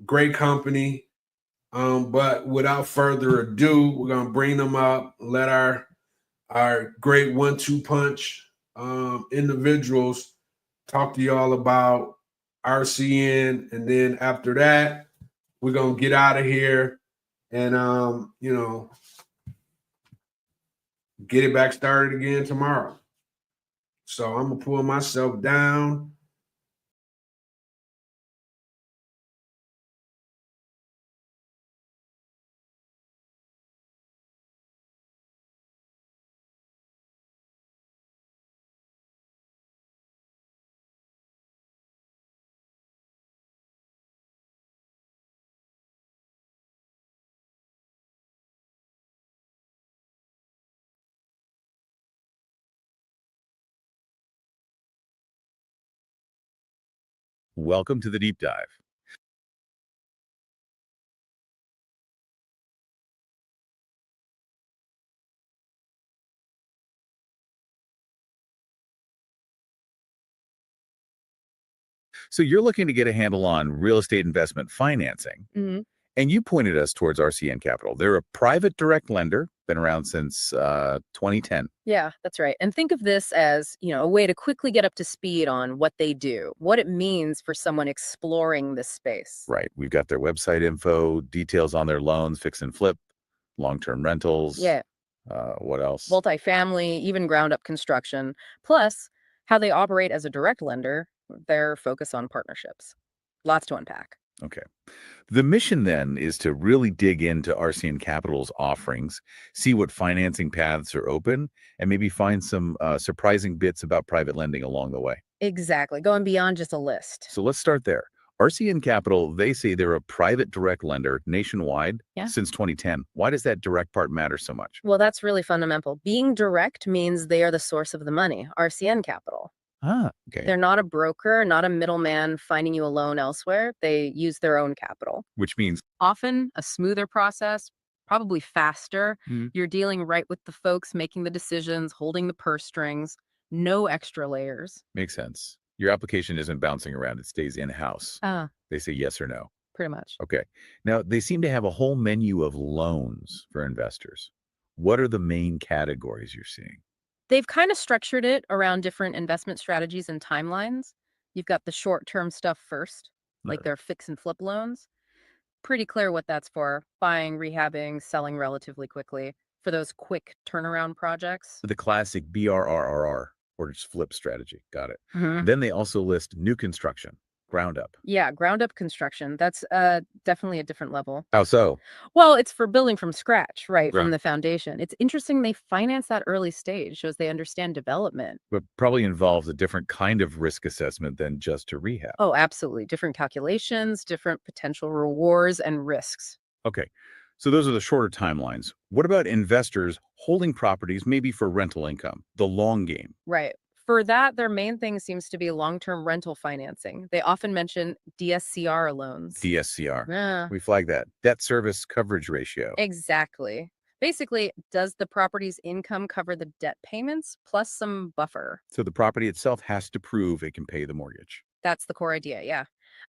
Great company. But without further ado, we're going to bring them up, let our great 1-2 punch individuals talk to y'all about RCN. And then after that, we're going to get out of here and, get it back started again tomorrow. So I'm going to pull myself down. Welcome to the deep dive. So you're looking to get a handle on real estate investment financing, Mhm. and you pointed us towards RCN Capital. They're a private direct lender, been around since 2010. Yeah, that's right. And think of this as, a way to quickly get up to speed on what they do, what it means for someone exploring this space. Right. We've got their website info, details on their loans, fix and flip, long-term rentals. Yeah, What else? multifamily, even ground up construction, plus how they operate as a direct lender, their focus on partnerships. Lots to unpack. Okay. The mission then is to really dig into RCN Capital's offerings, see what financing paths are open, and maybe find some surprising bits about private lending along the way. Exactly. Going beyond just a list. So let's start there. RCN Capital, they say they're a private direct lender nationwide Yeah. since 2010. Why does that direct part matter so much? Well, that's really fundamental. Being direct means they are the source of the money, RCN Capital. Okay. They're not a broker, not a middleman finding you a loan elsewhere. They use their own capital. Which means Often a smoother process, probably faster. Mhm. You're dealing right with the folks making the decisions, holding the purse strings, no extra layers. makes sense. Your application isn't bouncing around, it stays in-house. They say yes or no. Pretty much. Okay. Now, they seem to have a whole menu of loans for investors. What are the main categories you're seeing? They've kind of structured it around different investment strategies and timelines. You've got the short-term stuff first, like their fix and flip loans. Pretty clear what that's for. Buying, rehabbing, selling relatively quickly for those quick turnaround projects. The classic BRRRR, or just flip strategy. Got it. Mhm. Then they also list new construction, ground up. Yeah, ground up construction. That's definitely a different level. How so? Well, it's for building from scratch, right, Yeah. from the foundation. It's interesting they finance that early stage, shows they understand development. But probably involves a different kind of risk assessment than just to rehab. Oh, absolutely. Different calculations, different potential rewards and risks. Okay. So those are the shorter timelines. What about investors holding properties maybe for rental income, the long game? Right. For that, their main thing seems to be long-term rental financing. They often mention DSCR loans. DSCR. Yeah, We flag that. Debt service coverage ratio. exactly. Basically, does the property's income cover the debt payments plus some buffer? So the property itself has to prove it can pay the mortgage. That's the core idea, yeah.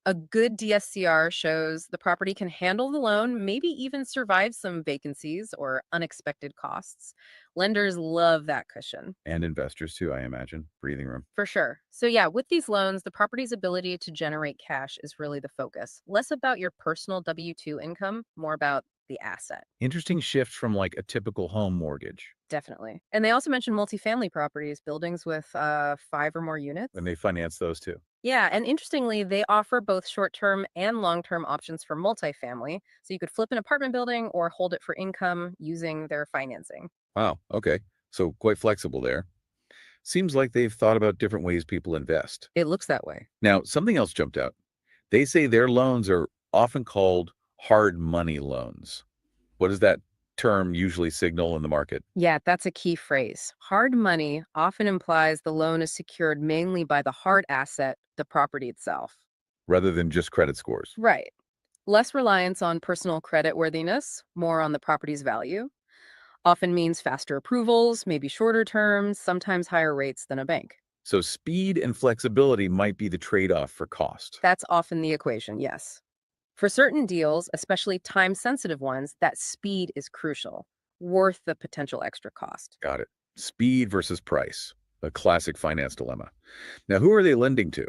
A good DSCR shows the property can handle the loan, maybe even survive some vacancies or unexpected costs. Lenders love that cushion. And investors too, I imagine. Breathing room. For sure. So, yeah, with these loans, the property's ability to generate cash is really the focus. Less about your personal W 2 income, more about the asset. Interesting shift from like a typical home mortgage. Definitely. And they also mentioned multifamily properties, buildings with 5 or more units. And they finance those too. Yeah, and interestingly, they offer both short-term and long-term options for multifamily. So you could flip an apartment building or hold it for income using their financing. Wow. Okay. So quite flexible there. Seems like they've thought about different ways people invest. It looks that way. Now, something else jumped out. They say their loans are often called hard money loans. What does that term usually signal in the market? Yeah, that's a key phrase. Hard money often implies the loan is secured mainly by the hard asset, the property itself. Rather than just credit scores. Right. Less reliance on personal credit worthiness, more on the property's value. Often means faster approvals, maybe shorter terms, sometimes higher rates than a bank. So speed and flexibility might be the trade-off for cost. That's often the equation, yes. For certain deals, especially time-sensitive ones, that speed is crucial, worth the potential extra cost. Got it. Speed versus price, a classic finance dilemma. Now, who are they lending to?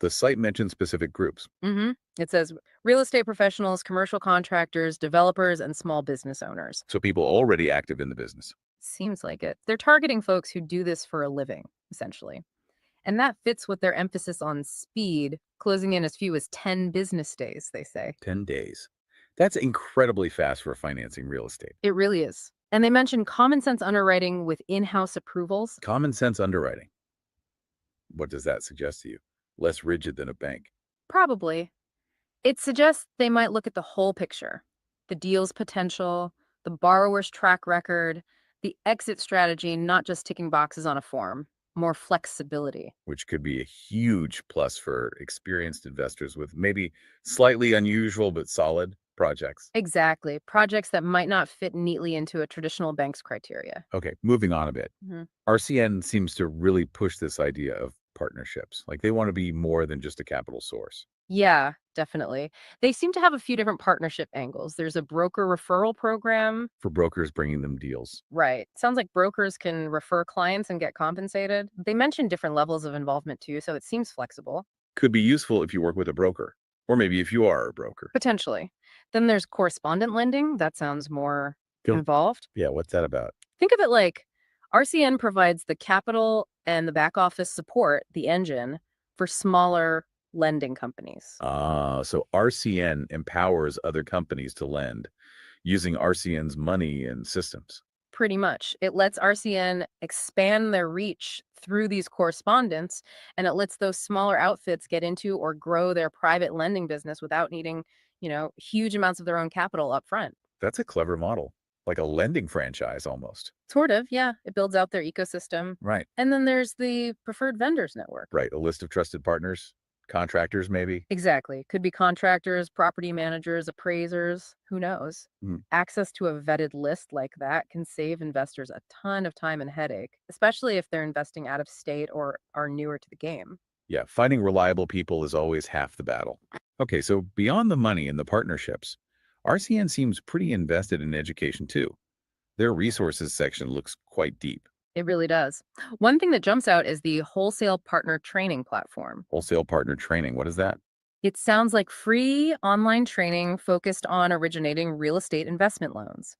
The site mentions specific groups. It says real estate professionals, commercial contractors, developers, and small business owners. So people already active in the business. Seems like it. They're targeting folks who do this for a living, essentially. And that fits with their emphasis on speed, closing in as few as 10 business days, they say. 10 days. That's incredibly fast for financing real estate. It really is. And they mention common sense underwriting with in-house approvals. Common sense underwriting. What does that suggest to you? Less rigid than a bank. Probably. It suggests they might look at the whole picture, the deal's potential, the borrower's track record, the exit strategy, not just ticking boxes on a form. more flexibility. which could be a huge plus for experienced investors with maybe slightly unusual but solid projects. Exactly. Projects that might not fit neatly into a traditional bank's criteria. Okay, moving on a bit. Mhm. RCN seems to really push this idea of partnerships. Like they want to be more than just a capital source. Yeah, definitely. They seem to have a few different partnership angles. There's a broker referral program. For brokers bringing them deals. Right. Sounds like brokers can refer clients and get compensated. They mention different levels of involvement too, so it seems flexible. Could be useful if you work with a broker, or maybe if you are a broker. Potentially. Then there's correspondent lending. That sounds more Go- involved. Yeah, what's that about? Think of it like RCN provides the capital and the back office support, the engine, for smaller lending companies. So RCN empowers other companies to lend using RCN's money and systems. Pretty much. It lets RCN expand their reach through these correspondents, and it lets those smaller outfits get into or grow their private lending business without needing, huge amounts of their own capital up front. That's a clever model, like a lending franchise almost. Sort of, yeah. It builds out their ecosystem. Right. And then there's the preferred vendors network. Right. A list of trusted partners, contractors, maybe. Exactly. Could be contractors, property managers, appraisers, who knows? Mhm. Access to a vetted list like that can save investors a ton of time and headache, especially if they're investing out of state or are newer to the game. Yeah, finding reliable people is always half the battle. Okay, so beyond the money and the partnerships, RCN seems pretty invested in education too. Their resources section looks quite deep. It really does. One thing that jumps out is the wholesale partner training platform. Wholesale partner training, what is that? It sounds like free online training focused on originating real estate investment loans.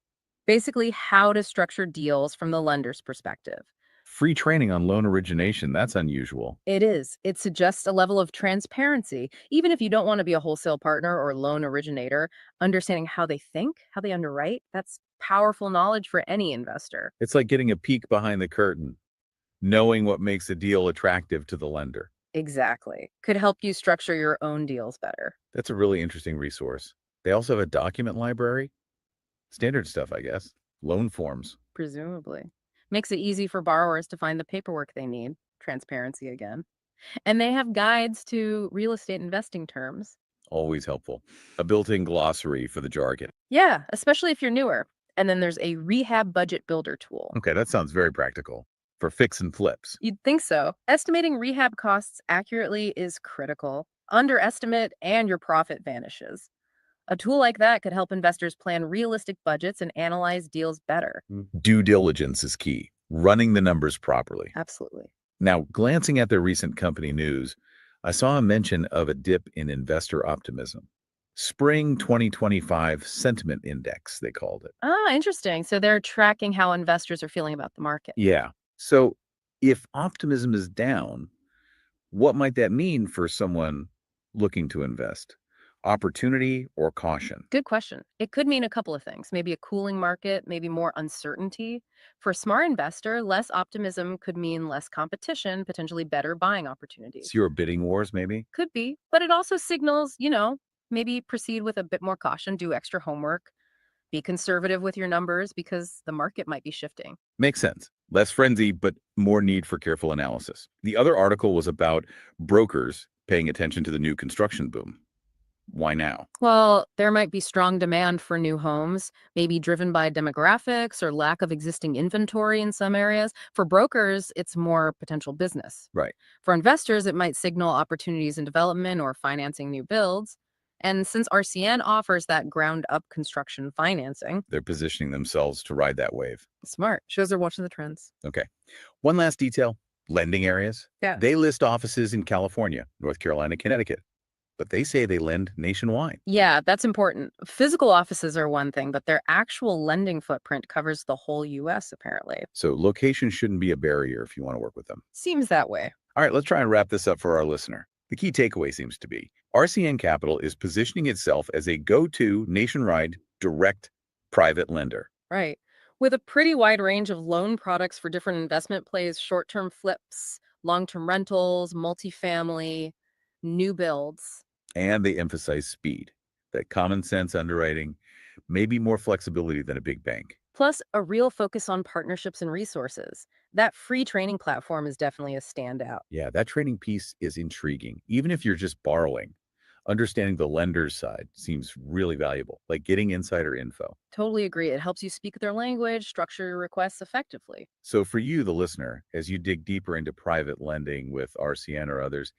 Basically, how to structure deals from the lender's perspective. Free training on loan origination, that's unusual. It is. It suggests a level of transparency. Even if you don't want to be a wholesale partner or loan originator, understanding how they think, how they underwrite, that's powerful knowledge for any investor. It's like getting a peek behind the curtain, knowing what makes a deal attractive to the lender. Exactly. Could help you structure your own deals better. That's a really interesting resource. They also have a document library. Standard stuff, I guess. Loan forms. Presumably. Makes it easy for borrowers to find the paperwork they need. Transparency again. And they have guides to real estate investing terms. Always helpful. A built-in glossary for the jargon. Yeah, especially if you're newer. And then there's a rehab budget builder tool. Okay, that sounds very practical. For fix and flips. You'd think so. Estimating rehab costs accurately is critical. Underestimate and your profit vanishes. A tool like that could help investors plan realistic budgets and analyze deals better. Due diligence is key. Running the numbers properly. Absolutely. Now, glancing at their recent company news, I saw a mention of a dip in investor optimism. Spring 2025 Sentiment Index, they called it. Ah, interesting. So they're tracking how investors are feeling about the market. Yeah. So if optimism is down, what might that mean for someone looking to invest? Opportunity or caution? Good question. It could mean a couple of things. Maybe a cooling market, maybe more uncertainty. For a smart investor, less optimism could mean less competition, potentially better buying opportunities. Fewer bidding wars, maybe? Could be, but it also signals, maybe proceed with a bit more caution, do extra homework, be conservative with your numbers because the market might be shifting. Makes sense. Less frenzy, but more need for careful analysis. The other article was about brokers paying attention to the new construction boom. Why now? Well, there might be strong demand for new homes, maybe driven by demographics or lack of existing inventory in some areas. For brokers, it's more potential business. Right. For investors, it might signal opportunities in development or financing new builds. And since RCN offers that ground-up construction financing, They're positioning themselves to ride that wave. smart. Shows they're watching the trends. Okay. One last detail. Lending areas. Yeah. They list offices in California, North Carolina, Connecticut. But they say they lend nationwide. Yeah, that's important. Physical offices are one thing, but their actual lending footprint covers the whole U.S., apparently. So location shouldn't be a barrier if you want to work with them. Seems that way. All right, let's try and wrap this up for our listener. The key takeaway seems to be RCN Capital is positioning itself as a go-to nationwide direct private lender. Right. With a pretty wide range of loan products for different investment plays, short-term flips, long-term rentals, multifamily, new builds. And they emphasize speed, that common sense underwriting, maybe more flexibility than a big bank. Plus, a real focus on partnerships and resources. That free training platform is definitely a standout. Yeah, that training piece is intriguing. Even if you're just borrowing, understanding the lender's side seems really valuable, like getting insider info. Totally agree. It helps you speak their language, structure your requests effectively. So for you, the listener, as you dig deeper into private lending with RCN or others,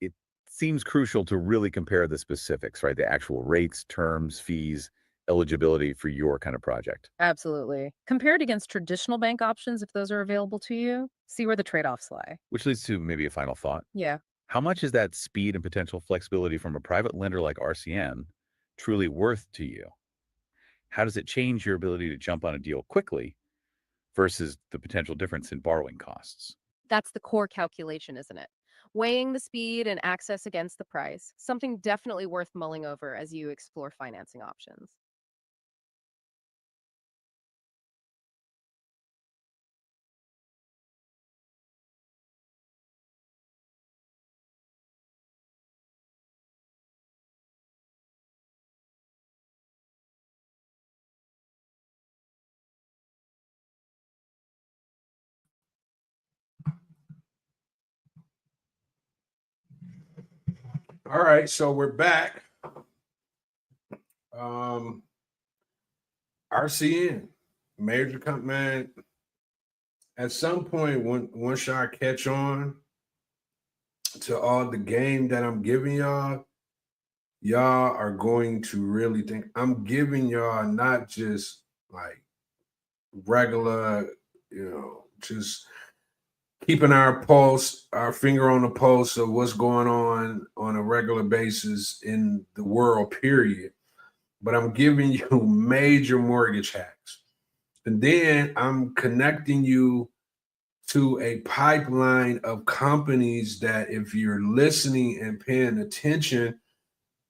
it seems crucial to really compare the specifics, right? The actual rates, terms, fees, eligibility for your kind of project. Absolutely. Compare it against traditional bank options if those are available to you. See where the trade offs lie. Which leads to maybe a final thought. Yeah. How much is that speed and potential flexibility from a private lender like RCN truly worth to you? How does it change your ability to jump on a deal quickly versus the potential difference in borrowing costs? That's the core calculation, isn't it? Weighing the speed and access against the price, something definitely worth mulling over as you explore financing options. All right, so we're back. Um, RCN, major company, man. At some point, once y'all catch on to all the game that I'm giving y'all, y'all are going to really think I'm giving y'all not just like regular, just keeping our pulse, our finger on the pulse of what's going on a regular basis in the world, period. But I'm giving you major mortgage hacks. And then I'm connecting you to a pipeline of companies that if you're listening and paying attention,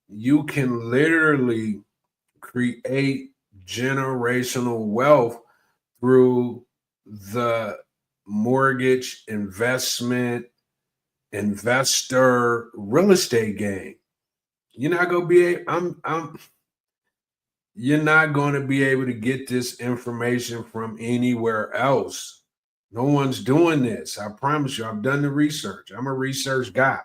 you can literally create generational wealth through the mortgage investment investor real estate game. You're not gonna be you're not going to be able to get this information from anywhere else. No one's doing this. I promise you, I've done the research. I'm a research guy.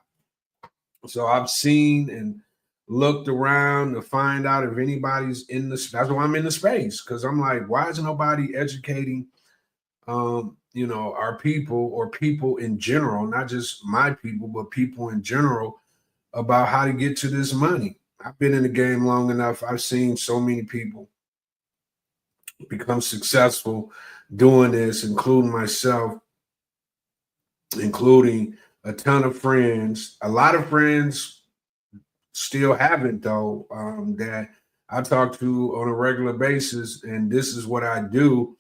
So I've seen and looked around to find out if anybody's in the that's why I'm in the space. Cause I'm like, why is nobody educating our people or people in general, not just my people, but people in general about how to get to this money. I've been in the game long enough. I've seen so many people become successful doing this, including myself, including a ton of friends. A lot of friends still haven't, though, that I talk to on a regular basis, and this is what I do.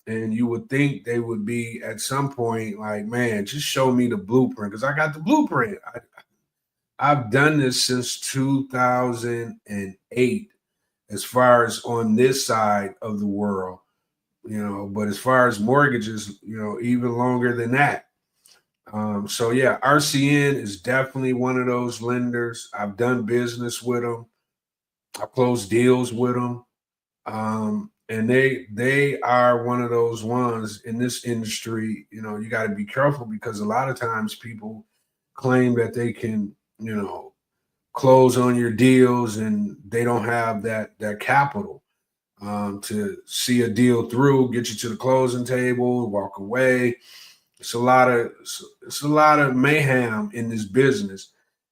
And you would think they would be at some point like, man, just show me the blueprint because I got the blueprint. I've done this since 2008 as far as on this side of the world, but as far as mortgages, even longer than that. So yeah, RCN is definitely one of those lenders. I've done business with them. I closed deals with them. And they are one of those ones in this industry, you got to be careful because a lot of times people claim that they can, close on your deals and they don't have that capital to see a deal through, get you to the closing table, walk away. It's a lot of mayhem in this business,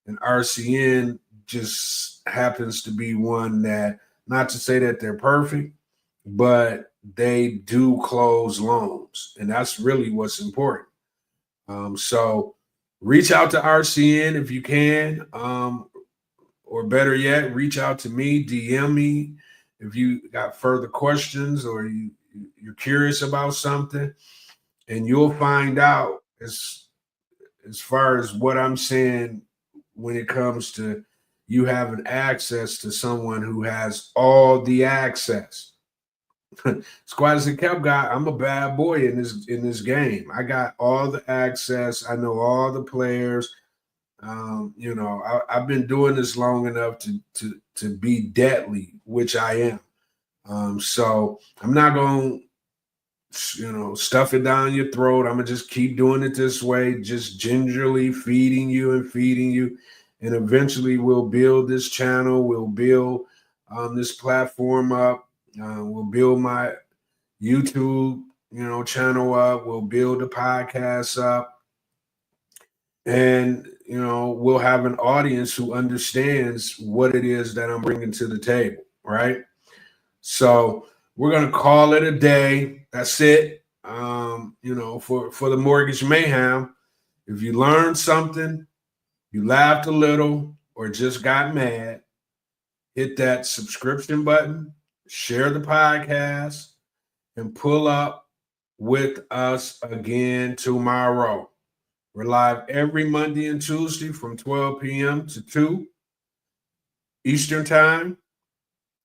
and RCN just happens to be one that, not to say that they're perfect, but they do close loans, and that's really what's important. So reach out to RCN if you can, or better yet, reach out to me, DM me if you got further questions or you're curious about something, and you'll find out as far as what I'm saying when it comes to you having access to someone who has all the access. Squad as a kept guy, I'm a bad boy in this game. I got all the access. I know all the players. I've been doing this long enough to be deadly, which I am. So I'm not going to, stuff it down your throat. I'm going to just keep doing it this way, just gingerly feeding you. And eventually we'll build this channel. We'll build this platform up. We'll build my YouTube, channel up. We'll build the podcast up. And, we'll have an audience who understands what it is that I'm bringing to the table, right? So we're going to call it a day. That's it. For the Mortgage Mayhem, if you learned something, you laughed a little, or just got mad, hit that subscription button, share the podcast, and pull up with us again tomorrow. We're live every Monday and Tuesday from 12 p.m. to 2 Eastern Time.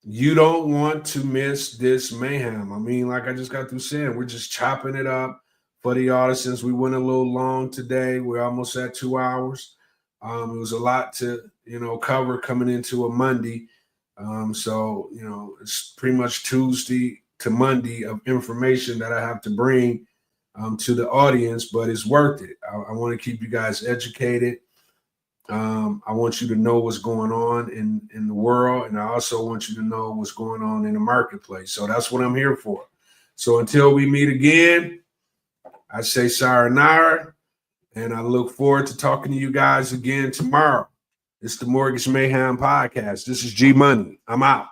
You don't want to miss this mayhem. I mean, like I just got through saying, we're just chopping it up for the audience. Since we went a little long today, we're almost at 2 hours. It was a lot to, cover coming into a Monday. So, it's pretty much Tuesday to Monday of information that I have to bring to the audience, but it's worth it. I want to keep you guys educated. I want you to know what's going on in the world, and I also want you to know what's going on in the marketplace. So that's what I'm here for. So until we meet again, I say sayonara, and I look forward to talking to you guys again tomorrow. It's the Mortgage Mayhem podcast. This is G Money. I'm out.